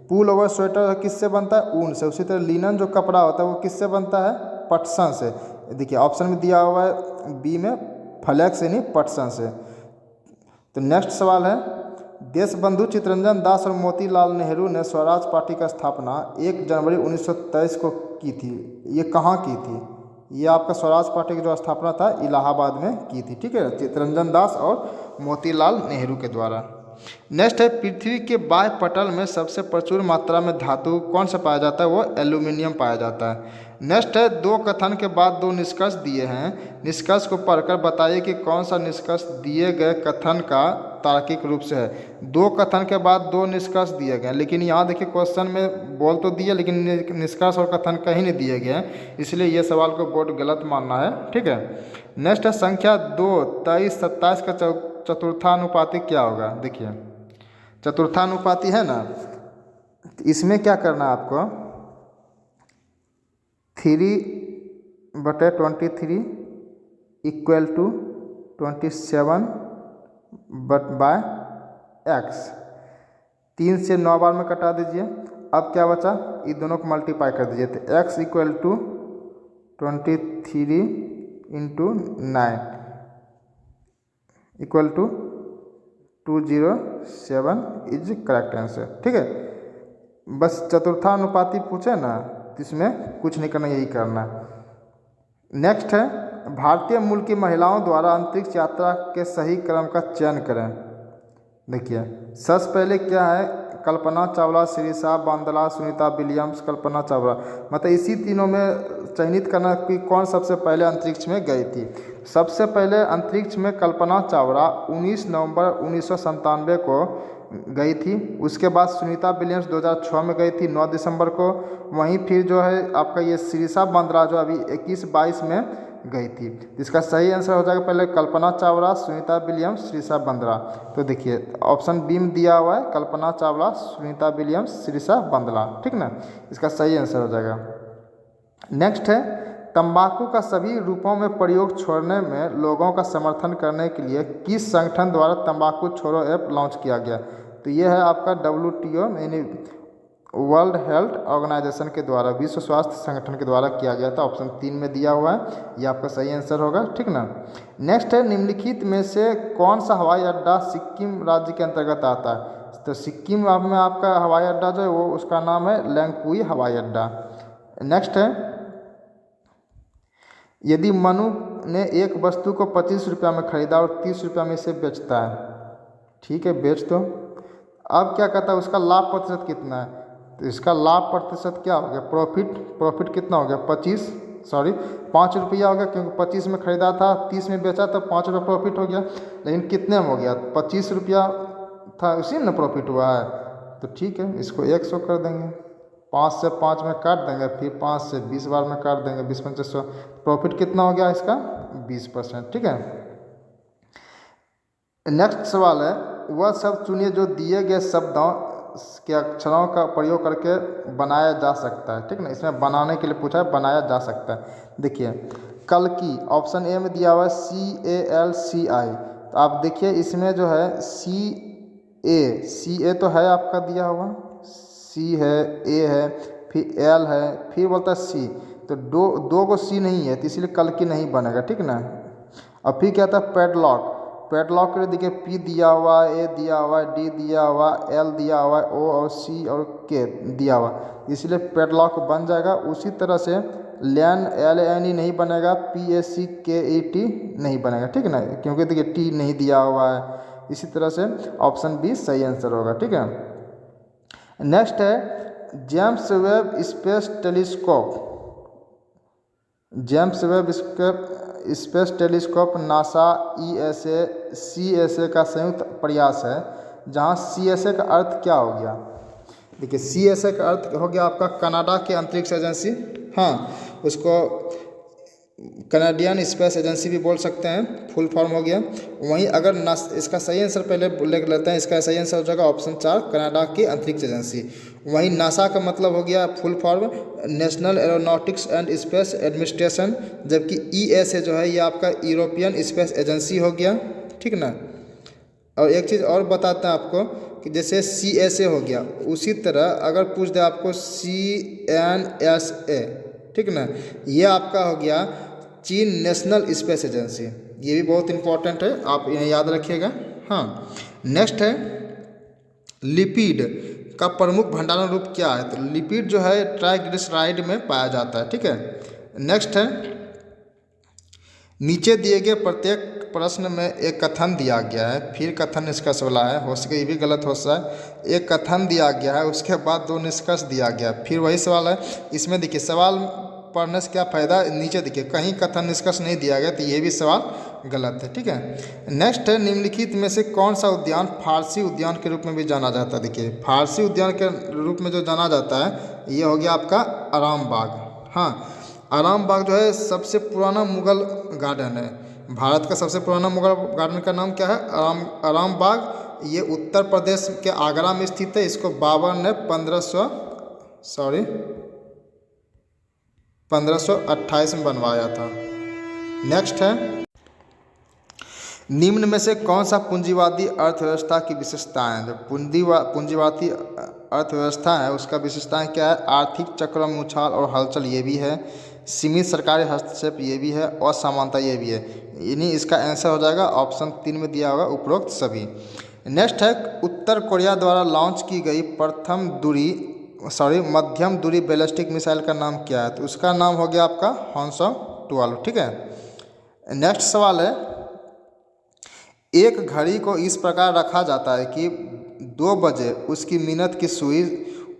पुल ओवर स्वेटर किससे बनता है, ऊन से, उसी तरह लिनन जो कपड़ा होता है वो किससे बनता है, पटसन से। देखिए ऑप्शन में दिया हुआ है बी में फ्लेक्स यानी पटसन से। तो नेक्स्ट सवाल है देशबंधु चित्तरंजन दास और मोतीलाल नेहरू ने स्वराज पार्टी का स्थापना 1 जनवरी 1923 को की थी, ये कहाँ की थी, ये आपका स्वराज पार्टी की जो स्थापना था इलाहाबाद में की थी, ठीक है, चित्तरंजन दास और मोतीलाल नेहरू के द्वारा। नेक्स्ट है पृथ्वी के बाह्य पटल में सबसे प्रचुर मात्रा में धातु कौन सा पाया जाता है, वो एल्यूमिनियम पाया जाता है। नेक्स्ट है दो कथन के बाद दो निष्कर्ष दिए हैं, निष्कर्ष को पढ़कर बताइए कि कौन सा निष्कर्ष दिए गए कथन का तार्किक रूप से है। दो कथन के बाद दो निष्कर्ष दिए गए, लेकिन यहाँ देखिए क्वेश्चन में बोल तो दिए लेकिन निष्कर्ष और कथन कहीं नहीं दिए गए हैं, इसलिए ये सवाल को बोर्ड गलत मानना है। ठीक है। नेक्स्ट है संख्या 2 23 27 का चतुर्थानुपाती क्या होगा। देखिए चतुर्थानुपाती है ना, इसमें क्या करना है आपको, 3/23 इक्वल टू 27 बाय x, 3 से 9 बार में कटा दीजिए। अब क्या बचा, ये दोनों को मल्टीप्लाई कर दीजिए तो x equal to 23 into 9 equal to 207 is correct answer. ठीक है। बस चतुर्थानुपाती पूछे ना, इसमें कुछ नहीं करना, यही करना। नेक्स्ट है भारतीय मूल की महिलाओं द्वारा अंतरिक्ष यात्रा के सही क्रम का चयन करें। देखिए सबसे पहले क्या है, कल्पना चावला, शिरीषा बांदला, सुनीता विलियम्स, कल्पना चावला, मतलब इसी तीनों में चयनित करना कि कौन सबसे पहले अंतरिक्ष में गई थी। सबसे पहले अंतरिक्ष में कल्पना चावला 19 नवंबर 1997 को गई थी। उसके बाद सुनीता विलियम्स 2006 में गई थी 9 दिसंबर को। वहीं फिर जो है आपका ये शिरीषा बांद्रा जो अभी 21-22 में गई थी। इसका सही आंसर हो जाएगा पहले कल्पना चावला, सुनीता विलियम्स, शिरीषा बांद्रा। तो देखिए ऑप्शन बी में दिया हुआ है कल्पना चावला, सुनीता विलियम्स, शिरीषा बांद्रा। ठीक ना, इसका सही आंसर हो जाएगा। नेक्स्ट है तंबाकू का सभी रूपों में प्रयोग छोड़ने में लोगों का समर्थन करने के लिए किस संगठन द्वारा तंबाकू छोड़ो ऐप लॉन्च किया गया। तो ये है आपका WTO यानी वर्ल्ड हेल्थ ऑर्गेनाइजेशन के द्वारा, विश्व स्वास्थ्य संगठन के द्वारा किया गया था। ऑप्शन 3 में दिया हुआ है, ये आपका सही आंसर होगा। ठीक ना। नेक्स्ट है निम्नलिखित में से कौन सा हवाई अड्डा सिक्किम राज्य के अंतर्गत आता है। तो सिक्किम में आपका हवाई अड्डा जो है वो उसका नाम है लैंगपुई हवाई अड्डा। नेक्स्ट है यदि मनु ने एक वस्तु को 25 रुपया में खरीदा और 30 रुपया में इसे बेचता है, ठीक है बेच दो। अब क्या कहता है उसका लाभ प्रतिशत कितना है, तो इसका लाभ प्रतिशत क्या हो गया, प्रॉफिट कितना हो गया 5 रुपया हो गया, क्योंकि 25 में खरीदा था 30 में बेचा तो 5 रुपया प्रॉफिट हो गया। लेकिन कितने में हो गया, 25 रुपया था उसी में प्रॉफिट हुआ है, तो ठीक है इसको 100 कर देंगे। 5 से 5 में काट देंगे, फिर 5 से 20 बार में काट देंगे, 20 में 100, प्रॉफिट कितना हो गया इसका 20%। ठीक है। नेक्स्ट सवाल है वह शब्द चुनिए जो दिए गए शब्दों के अक्षरों का प्रयोग करके बनाया जा सकता है। ठीक ना, इसमें बनाने के लिए पूछा है, बनाया जा सकता है। देखिए कल्कि ऑप्शन ए में दिया हुआ है CALCI, तो आप देखिए इसमें जो है CA तो है आपका दिया हुआ, C है, A है, फिर L है, फिर बोलता है C, तो दो को C नहीं है तो इसलिए कल्कि नहीं बनेगा। ठीक ना। अब फिर क्या था पैडलॉक के लिए देखिए P दिया हुआ है, A दिया हुआ है, D दिया हुआ है, L दिया हुआ है, O और C और K दिया हुआ, इसलिए पैडलॉक बन जाएगा। उसी तरह से लैन LANE नहीं बनेगा, PACKET नहीं बनेगा। ठीक है ना, क्योंकि देखिए T नहीं दिया हुआ है। इसी तरह से ऑप्शन बी सही आंसर होगा। ठीक है। नेक्स्ट है James Webb space telescope NASA ESA CSA का संयुक्त प्रयास है, जहां CSA का अर्थ क्या हो गया। देखिए CSA का अर्थ हो गया आपका कनाडा की अंतरिक्ष एजेंसी, हाँ उसको कनाडियन स्पेस एजेंसी भी बोल सकते हैं, फुल फॉर्म हो गया। वहीं अगर इसका सही आंसर पहले लिख लेते हैं, इसका सही आंसर हो जाएगा ऑप्शन 4 कनाडा की अंतरिक्ष एजेंसी। वहीं नासा का मतलब हो गया full form national aeronautics and space administration, जबकि ESA जो है ये आपका यूरोपियन स्पेस एजेंसी हो गया। ठीक ना। और एक चीज़ और बताते हैं आपको कि जैसे CSA हो गया, उसी तरह अगर पूछ दे आपको CNSA, ठीक ना, ये आपका हो गया चीन नेशनल स्पेस एजेंसी, ये भी बहुत इंपॉर्टेंट है, आप इन्हें याद रखिएगा। हाँ नेक्स्ट है लिपिड का प्रमुख भंडारण रूप क्या है। तो लिपिड जो है ट्राइग्लिसराइड में पाया जाता है। ठीक है। नेक्स्ट है नीचे दिए गए प्रत्येक प्रश्न में एक कथन दिया गया है, फिर कथन निष्कर्ष वाला है, हो सके ये भी गलत हो सकता है। एक कथन दिया गया है, उसके बाद दो निष्कर्ष दिया गया है, फिर वही सवाल है। इसमें देखिए सवाल पढ़ने से क्या फ़ायदा, नीचे देखिए कहीं कथन निष्कर्ष नहीं दिया गया, तो ये भी सवाल गलत है। ठीक है, नेक्स्ट है निम्नलिखित में से कौन सा उद्यान फारसी उद्यान के रूप में भी जाना जाता है। देखिए फारसी उद्यान के रूप में जो जाना जाता है ये हो गया आपका आराम बाग। हाँ, आराम बाग जो है सबसे पुराना मुगल गार्डन है। भारत का सबसे पुराना मुगल गार्डन का नाम क्या है, आराम बाग। ये उत्तर प्रदेश के आगरा में स्थित है। इसको बाबर ने 1528 में बनवाया था। नेक्स्ट है निम्न में से कौन सा पूंजीवादी अर्थव्यवस्था की विशेषताएं हैं। जो पूंजीवादी अर्थव्यवस्था है उसका विशेषताएं क्या है, आर्थिक चक्रम उछाल और हलचल ये भी है, सीमित सरकारी हस्तक्षेप ये भी है, असमानता ये भी है। यानी इसका आंसर हो जाएगा ऑप्शन 3 में दिया होगा उपरोक्त सभी। नेक्स्ट है उत्तर कोरिया द्वारा लॉन्च की गई मध्यम दूरी बैलिस्टिक मिसाइल का नाम क्या है, तो उसका नाम हो गया आपका हॉन्सो 12। ठीक है, नेक्स्ट सवाल है एक घड़ी को इस प्रकार रखा जाता है कि 2 बजे उसकी मिनट की सुई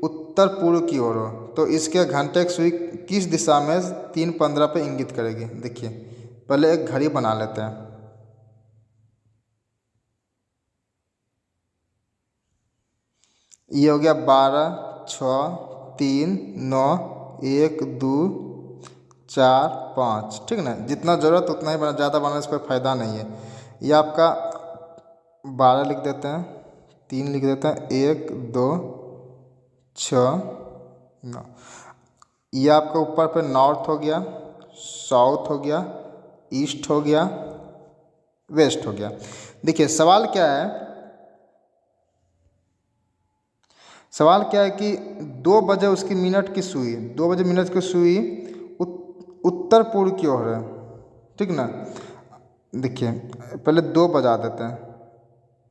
उत्तर पूर्व की ओर हो, तो इसके घंटे की सुई किस दिशा में 3:15 पे इंगित करेगी। देखिए पहले एक घड़ी बना लेते हैं। ये हो गया 12, 6, 3, 9, 1, 2, 4, 5। ठीक है ना, जितना ज़रूरत उतना ही बना, ज़्यादा बनाने से कोई फ़ायदा नहीं है। ये आपका 12 लिख देते हैं, 3 लिख देते हैं, 1, 2, 6, 9। ये आपका ऊपर पे नॉर्थ हो गया, साउथ हो गया, ईस्ट हो गया, वेस्ट हो गया। देखिए सवाल क्या है, सवाल क्या है कि 2 बजे उसकी मिनट की सुई, 2 बजे मिनट की सुई उत्तर पूर्व की ओर है। ठीक ना, देखिए पहले 2 बजा देते हैं,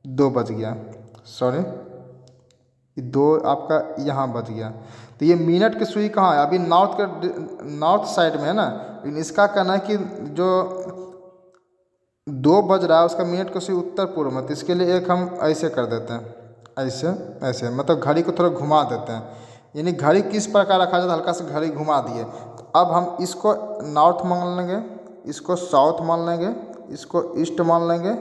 2 बज गया, सॉरी 2 आपका यहाँ बज गया। तो ये मिनट की सुई कहाँ है, अभी नॉर्थ साइड में है ना। लेकिन इसका कहना है कि जो 2 बज रहा है उसका मिनट की सुई उत्तर पूर्व में, तो इसके लिए एक हम ऐसे कर देते हैं, ऐसे ऐसे, मतलब घड़ी को थोड़ा घुमा देते हैं। यानी घड़ी किस प्रकार रखा जाता है, हल्का सा घड़ी घुमा दिए। तो अब हम इसको नॉर्थ मान लेंगे, इसको साउथ मान लेंगे, इसको ईस्ट मान लेंगे,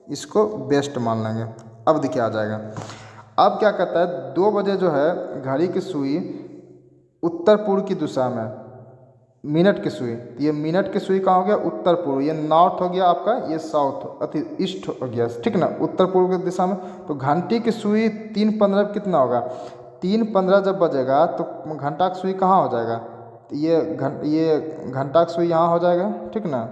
इसको वेस्ट मान लेंगे। अब देखिए आ जाएगा। अब क्या कहता है 2 बजे जो है घड़ी की सुई उत्तर पूर्व की दिशा में, मिनट की सुई, तो ये मिनट की सुई कहाँ हो गया, उत्तर पूर्व। ये नॉर्थ हो गया आपका, ये साउथ अति ईस्ट हो गया। ठीक ना, उत्तर पूर्व की दिशा में। तो घंटी की सुई 3:15 कितना होगा, 3:15 जब बजेगा तो घंटा की सुई कहाँ हो जाएगा, तो ये घंटा की सुई यहाँ हो जाएगा। ठीक ना,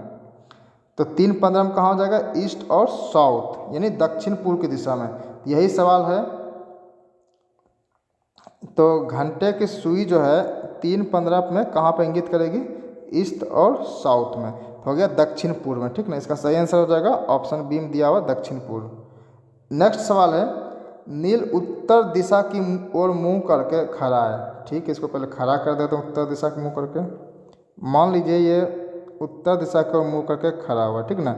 तो 3:15 में कहाँ हो जाएगा, ईस्ट और साउथ, यानी दक्षिण पूर्व की दिशा में। यही सवाल है। तो घंटे की सुई जो है 3:15 में कहाँ पर इंगित करेगी, ईस्ट और साउथ में, हो गया दक्षिण पूर्व में। ठीक ना, इसका सही आंसर हो जाएगा ऑप्शन बी में दिया हुआ दक्षिण पूर्व। नेक्स्ट सवाल है नील उत्तर दिशा की ओर मुंह करके खड़ा है। ठीक है, इसको पहले खड़ा कर देते हैं उत्तर दिशा की मुंह करके। मान लीजिए ये उत्तर दिशा की ओर मुंह करके खड़ा हुआ। ठीक ना,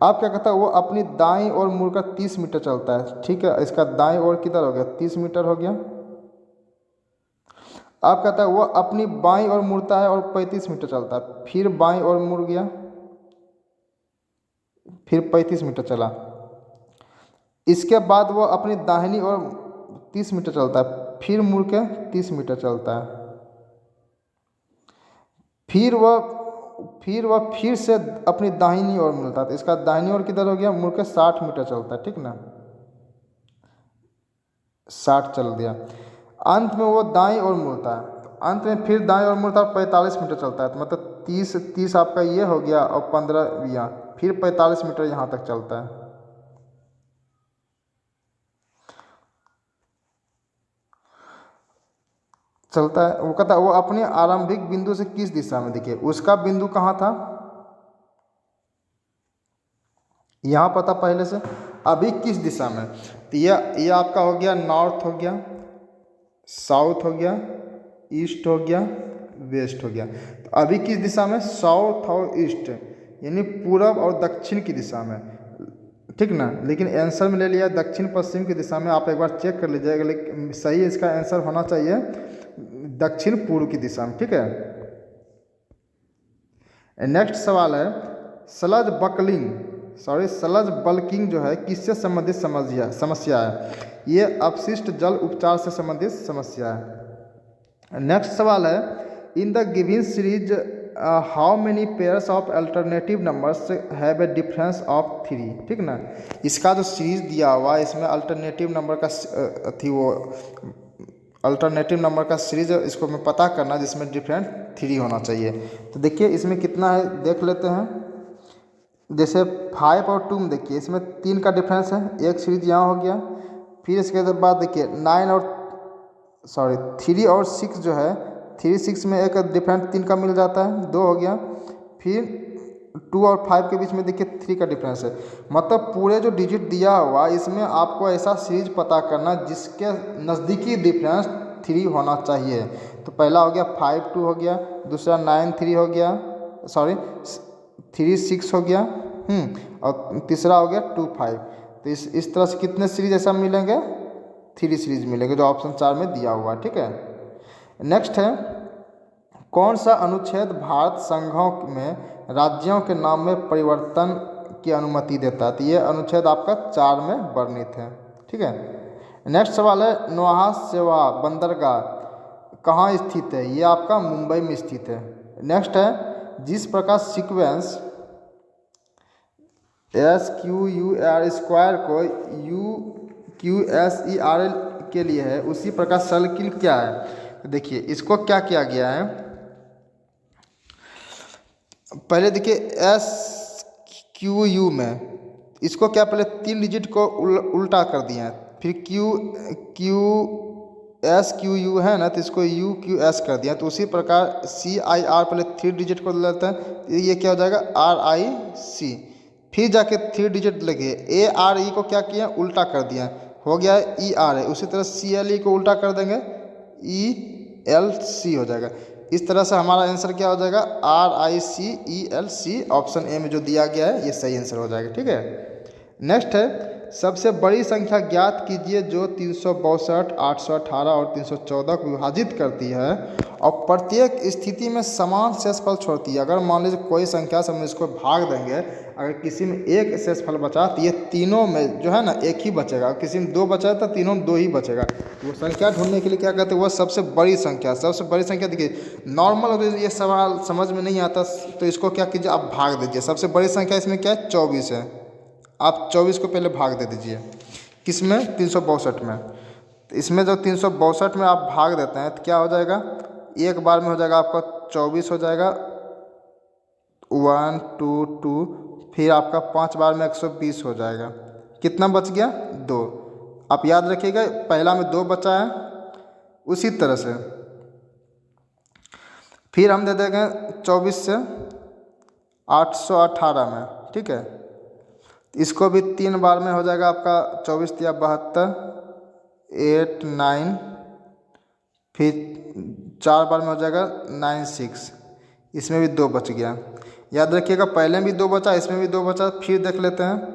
आप क्या कहता है वो अपनी दाईं ओर मुड़कर 30 मीटर चलता है। ठीक है, इसका दाईं ओर किधर हो गया, 30 मीटर हो गया। आप कहता है वो अपनी बाईं ओर मुड़ता है और 35 मीटर चलता है, फिर बाईं ओर मुड़ गया, फिर 35 मीटर चला। इसके बाद वो अपनी दाहिनी ओर 30 मीटर चलता है, फिर मुड़ के 30 मीटर चलता है, फिर से अपनी दाहिनी ओर मुड़ता है। तो इसका दाहिनी ओर किधर हो गया, मुड़ के 60 मीटर चलता है। ठीक ना, 60 चल दिया। अंत में वो दाईं ओर मुड़ता है, तो अंत में फिर दाईं ओर मुड़ता है, 45 मीटर चलता है। तो मतलब 30 आपका ये हो गया और 15 यहाँ, फिर 45 मीटर यहाँ तक चलता है। चलता है, वो कहता है वो अपने आरंभिक बिंदु से किस दिशा में, देखिए उसका बिंदु कहाँ था, यहाँ पता पहले से, अभी किस दिशा में। तो ये आपका हो गया नॉर्थ हो गया, साउथ हो गया, ईस्ट हो गया, वेस्ट हो गया। तो अभी किस दिशा में, साउथ और ईस्ट, यानी पूरब और दक्षिण की दिशा में, ठीक ना। लेकिन आंसर में ले लिया दक्षिण पश्चिम की दिशा में, आप एक बार चेक कर लीजिएगा, लेकिन सही इसका आंसर होना चाहिए दक्षिण पूर्व की दिशा में, ठीक है। नेक्स्ट सवाल है स्लज बल्किंग जो है किससे संबंधित समस्या है? ये अपशिष्ट जल उपचार से संबंधित समस्या है। नेक्स्ट सवाल है in the given series how many pairs of alternative numbers have a difference of 3, ठीक ना। इसका जो सीरीज दिया हुआ है इसमें अल्टरनेटिव नंबर का अल्टरनेटिव नंबर का सीरीज इसको हमें पता करना जिसमें डिफरेंस 3 होना चाहिए। तो देखिए इसमें कितना है देख लेते हैं। जैसे 5 और 2 में देखिए इसमें 3 का डिफरेंस है, एक सीरीज यहाँ हो गया। फिर इसके बाद देखिए 3 और 6 जो है 3 6 में एक डिफरेंस 3 का मिल जाता है, 2 हो गया। फिर 2 और 5 के बीच में देखिए 3 का डिफरेंस है। मतलब पूरे जो डिजिट दिया हुआ इसमें आपको ऐसा सीरीज पता करना जिसके नज़दीकी डिफरेंस 3 होना चाहिए। तो पहला हो गया 5 2 हो गया, दूसरा 9 3 हो गया, 3 6 हो गया, और तीसरा हो गया 2 5। तो इस तरह से कितने सीरीज ऐसा मिलेंगे? 3 सीरीज मिलेंगे जो ऑप्शन 4 में दिया हुआ है, ठीक है। नेक्स्ट है कौन सा अनुच्छेद भारत संघों में राज्यों के नाम में परिवर्तन की अनुमति देता है? तो ये अनुच्छेद आपका 4 में वर्णित है, ठीक है। नेक्स्ट सवाल है नौहा सेवा बंदरगाह कहाँ स्थित है? ये आपका मुंबई में स्थित है। नेक्स्ट है जिस प्रकार सीक्वेंस SQUR स्क्वायर को UQSERL के लिए है उसी प्रकार सर्किल क्या है? तो देखिए इसको क्या किया गया है, पहले देखिए SQU में इसको क्या पहले 3 डिजिट को उल्टा कर दिया है, फिर SQU है ना तो इसको UQS कर दिया। तो उसी प्रकार CIR पहले 3 डिजिट को लेता है, ये क्या हो जाएगा RIC, फिर जाके 3 डिजिट लगे ARE को क्या किया उल्टा कर दिया, हो गया ER है। उसी तरह CLE को उल्टा कर देंगे ELC हो जाएगा। इस तरह से हमारा आंसर क्या हो जाएगा RICELC, ऑप्शन ए में जो दिया गया है ये सही आंसर हो जाएगा, ठीक है। नेक्स्ट है सबसे बड़ी संख्या ज्ञात कीजिए जो 362, 818 और 314 को विभाजित करती है और प्रत्येक स्थिति में समान शेषफल छोड़ती है। अगर मान लीजिए कोई संख्या से हम इसको भाग देंगे, अगर किसी में एक शेषफल बचा तो ये तीनों में जो है ना एक ही बचेगा, किसी में 2 बचा तो तीनों में 2 ही बचेगा। वो संख्या ढूंढने के लिए क्या कहते हैं, वो सबसे बड़ी संख्या देखिए नॉर्मल ये सवाल समझ में नहीं आता तो इसको क्या कीजिए आप भाग दीजिए। सबसे बड़ी संख्या इसमें क्या है 24 है, आप 24 को पहले भाग दे दीजिए, किस में 362 में। तो इसमें जो 362 में आप भाग देते हैं तो क्या हो जाएगा, एक बार में हो जाएगा आपका 24 हो जाएगा 1 2 2, फिर आपका 5 बार में 120 हो जाएगा। कितना बच गया 2। आप याद रखिएगा पहला में 2 बचा है। उसी तरह से फिर हम दे देंगे 24 से 818 में, ठीक है। इसको भी 3 बार में हो जाएगा आपका 24 या 72 8 9, फिर 4 बार में हो जाएगा 9 6, इसमें भी 2 बच गया। याद रखिएगा पहले भी 2 बचा, इसमें भी 2 बचा। फिर देख लेते हैं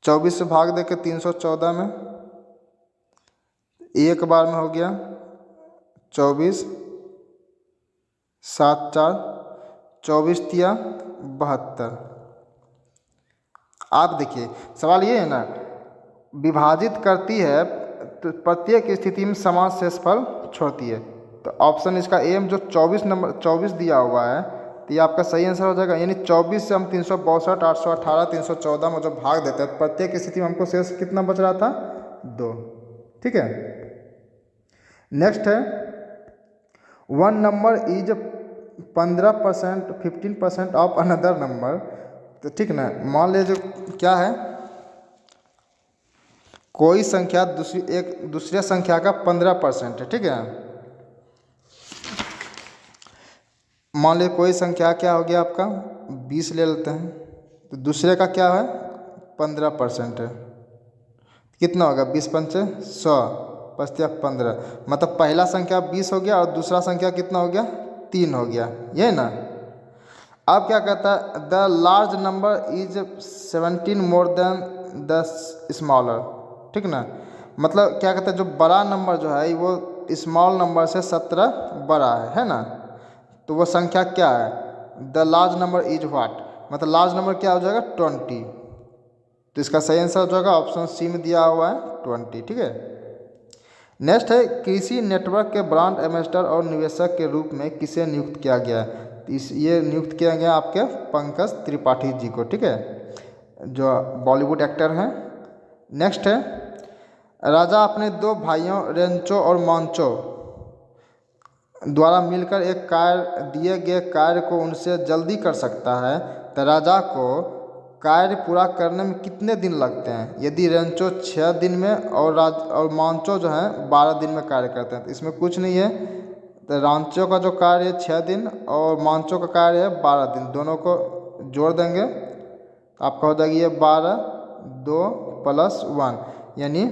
24 से भाग दे के 314 में, एक बार में हो गया 24 7 4 24 तिया 72। आप देखिए सवाल ये है ना विभाजित करती है तो प्रत्येक स्थिति में समान शेषफल छोड़ती है। तो ऑप्शन इसका ए में जो 24 दिया हुआ है तो ये आपका सही आंसर हो जाएगा। यानी 24 से हम 362 818 314 में जो भाग देते हैं प्रत्येक स्थिति में हमको शेष कितना बच रहा था 2, ठीक है। नेक्स्ट है 1 number is 15% 15% of another number. तो ठीक ना, मान लीजिए क्या है कोई संख्या दूसरे संख्या का 15% है, ठीक है। मान लीजिए कोई संख्या क्या हो गया आपका 20 ले लेते हैं, तो दूसरे का क्या है 15% है, कितना होगा 20 पंचे 100 पचत्या 15, मतलब पहला संख्या 20 हो गया और दूसरा संख्या कितना हो गया 3 हो गया, ये ना। अब क्या कहता है, the large number is 17 more than the smaller, ठीक ना। मतलब क्या कहता है, जो बड़ा नंबर जो है वो स्मॉल नंबर से 17 बड़ा है ना। तो वो संख्या क्या है, the large number is what, मतलब लार्ज नंबर क्या हो जाएगा 20। तो इसका सही आंसर हो जाएगा ऑप्शन सी में दिया हुआ है 20, ठीक है। नेक्स्ट है, कृषि नेटवर्क के ब्रांड एम्बेसडर और निवेशक के रूप में किसे नियुक्त किया गया है। ये नियुक्त किया गया आपके पंकज त्रिपाठी जी को, ठीक है, जो बॉलीवुड एक्टर हैं। नेक्स्ट है, राजा अपने 2 भाइयों रेंचो और मांचो द्वारा मिलकर एक कार्य दिए गए कार्य को उनसे जल्दी कर सकता है, तो राजा को कार्य पूरा करने में कितने दिन लगते हैं। यदि रेंचो 6 दिन में और मांचो जो है 12 दिन में कार्य करते हैं, तो इसमें कुछ नहीं है। तो रांचो का जो कार्य है 6 दिन और मांचो का कार्य है 12 दिन, दोनों को जोड़ देंगे तो आपका हो जाएगी ये 12, 2 + 1 यानी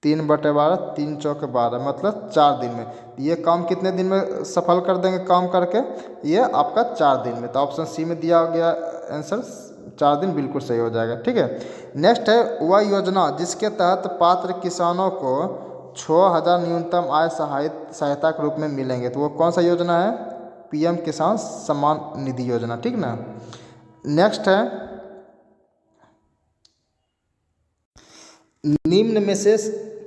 3/12, 3 चौके 12, मतलब 4 दिन में। ये काम कितने दिन में सफल कर देंगे काम करके, ये आपका 4 दिन में। तो ऑप्शन सी में दिया गया आंसर 4 दिन बिल्कुल सही हो जाएगा, ठीक है। नेक्स्ट है, वह योजना जिसके तहत पात्र किसानों को 6,000 न्यूनतम आय सहायता के रूप में मिलेंगे, तो वो कौन सा योजना है, पीएम किसान सम्मान निधि योजना, ठीक ना। नेक्स्ट है, निम्न में से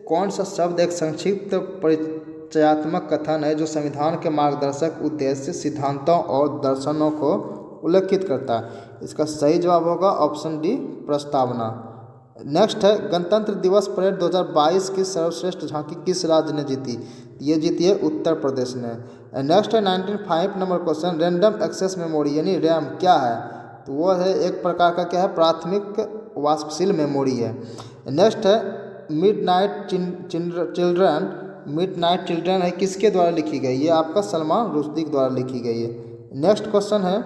कौन सा शब्द एक संक्षिप्त परिचयात्मक कथन है जो संविधान के मार्गदर्शक उद्देश्य, सिद्धांतों और दर्शनों को उल्लेखित करता है। इसका सही जवाब होगा ऑप्शन डी, प्रस्तावना। नेक्स्ट है, गणतंत्र दिवस परेड 2022 की सर्वश्रेष्ठ झांकी किस राज्य ने जीती। ये जीती है उत्तर प्रदेश ने। नेक्स्ट है 1905 number question, random access memory यानी रैम क्या है, तो वो है एक प्रकार का क्या है, प्राथमिक वाष्पशील मेमोरी है। नेक्स्ट है, मिडनाइट चिल्ड्रन है किसके द्वारा लिखी गई, ये आपका सलमान रुश्दी द्वारा लिखी गई है। नेक्स्ट क्वेश्चन है,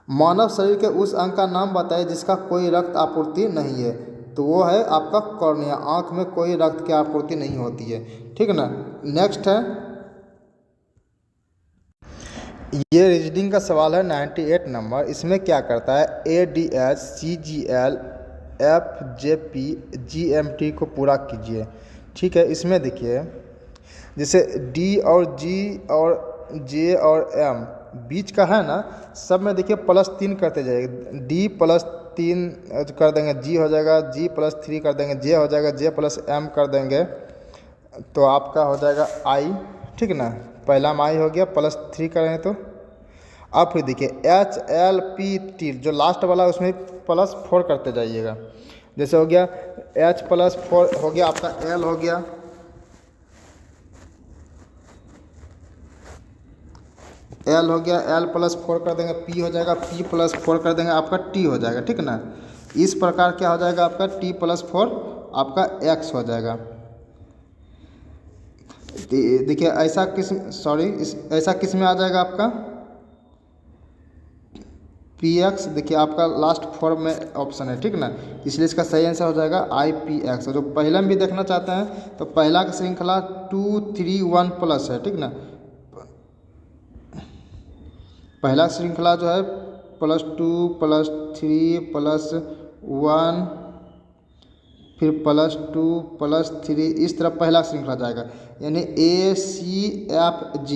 मानव शरीर के उस अंग का नाम बताइए जिसका कोई रक्त आपूर्ति नहीं है, तो वो है आपका कॉर्निया, आंख में कोई रक्त की आपूर्ति नहीं होती है, ठीक है ना। नेक्स्ट है, ये रीजनिंग का सवाल है 98 नंबर। इसमें क्या करता है, ADH, CGL, FJP, GMT को पूरा कीजिए, ठीक है। इसमें देखिए जैसे D और G और J और M बीच का है ना, सब में देखिए +3 करते जाइए। D +3 कर देंगे, G हो जाएगा, G +3 कर देंगे, J हो जाएगा, J +M कर देंगे, तो आपका हो जाएगा I, ठीक ना। पहला में I हो गया, +3 करें तो। अब फिर देखिए HLPT जो लास्ट वाला उसमें +4 करते जाइएगा। जैसे हो गया H +4 हो गया आपका, L हो गया, L हो गया, L +4 कर देंगे, P हो जाएगा, P +4 कर देंगे, आपका T हो जाएगा, ठीक ना। इस प्रकार क्या हो जाएगा आपका T +4 आपका X हो जाएगा। देखिए ऐसा किस में आ जाएगा आपका PX, देखिए आपका लास्ट 4 में ऑप्शन है, ठीक ना, इसलिए इसका सही आंसर हो जाएगा IPX। जो पहला में भी देखना चाहते हैं तो पहला का श्रृंखला 2 3 1 प्लस है, ठीक ना। पहला श्रृंखला जो है +2 +3 +1 फिर +2 +3, इस तरह पहला श्रृंखला जाएगा, यानी ACFG।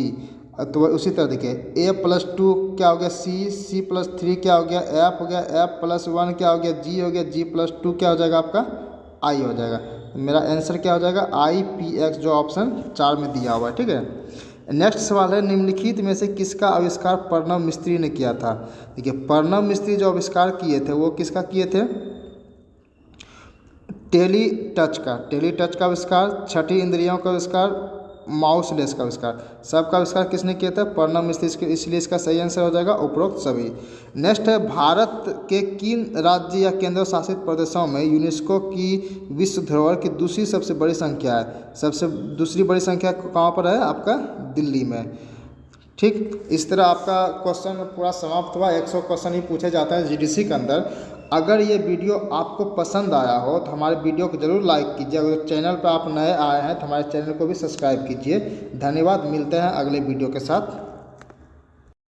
तो उसी तरह देखिए A +2 क्या हो गया, C +3 क्या हो गया, F हो गया, F +1 क्या हो गया, G हो गया, G +2 क्या हो जाएगा आपका I हो जाएगा। तो मेरा आंसर क्या हो जाएगा IPX, जो ऑप्शन 4 में दिया हुआ है, ठीक है। नेक्स्ट सवाल है, निम्नलिखित में से किसका आविष्कार प्रणब मिस्त्री ने किया था। देखिए प्रणब मिस्त्री जो आविष्कार किए थे वो किसका किए थे, टेली टच का आविष्कार, छठी इंद्रियों का आविष्कार, माउसलेस का आविष्कार, सबका आविष्कार किसने किया था, प्रणब मिस्त्री, इसलिए इसका सही आंसर हो जाएगा उपरोक्त सभी। नेक्स्ट है, भारत के किन राज्य या केंद्र शासित प्रदेशों में यूनेस्को की विश्व धरोहर की दूसरी सबसे बड़ी संख्या है। दूसरी बड़ी संख्या कहाँ पर है आपका, दिल्ली में। ठीक, इस तरह आपका क्वेश्चन पूरा समाप्त हुआ। 100 क्वेश्चन ही पूछे जाते हैं जीडीसी के अंदर। अगर ये वीडियो आपको पसंद आया हो तो हमारे वीडियो को ज़रूर लाइक कीजिए। अगर चैनल पर आप नए आए हैं तो हमारे चैनल को भी सब्सक्राइब कीजिए। धन्यवाद, मिलते हैं अगले वीडियो के साथ।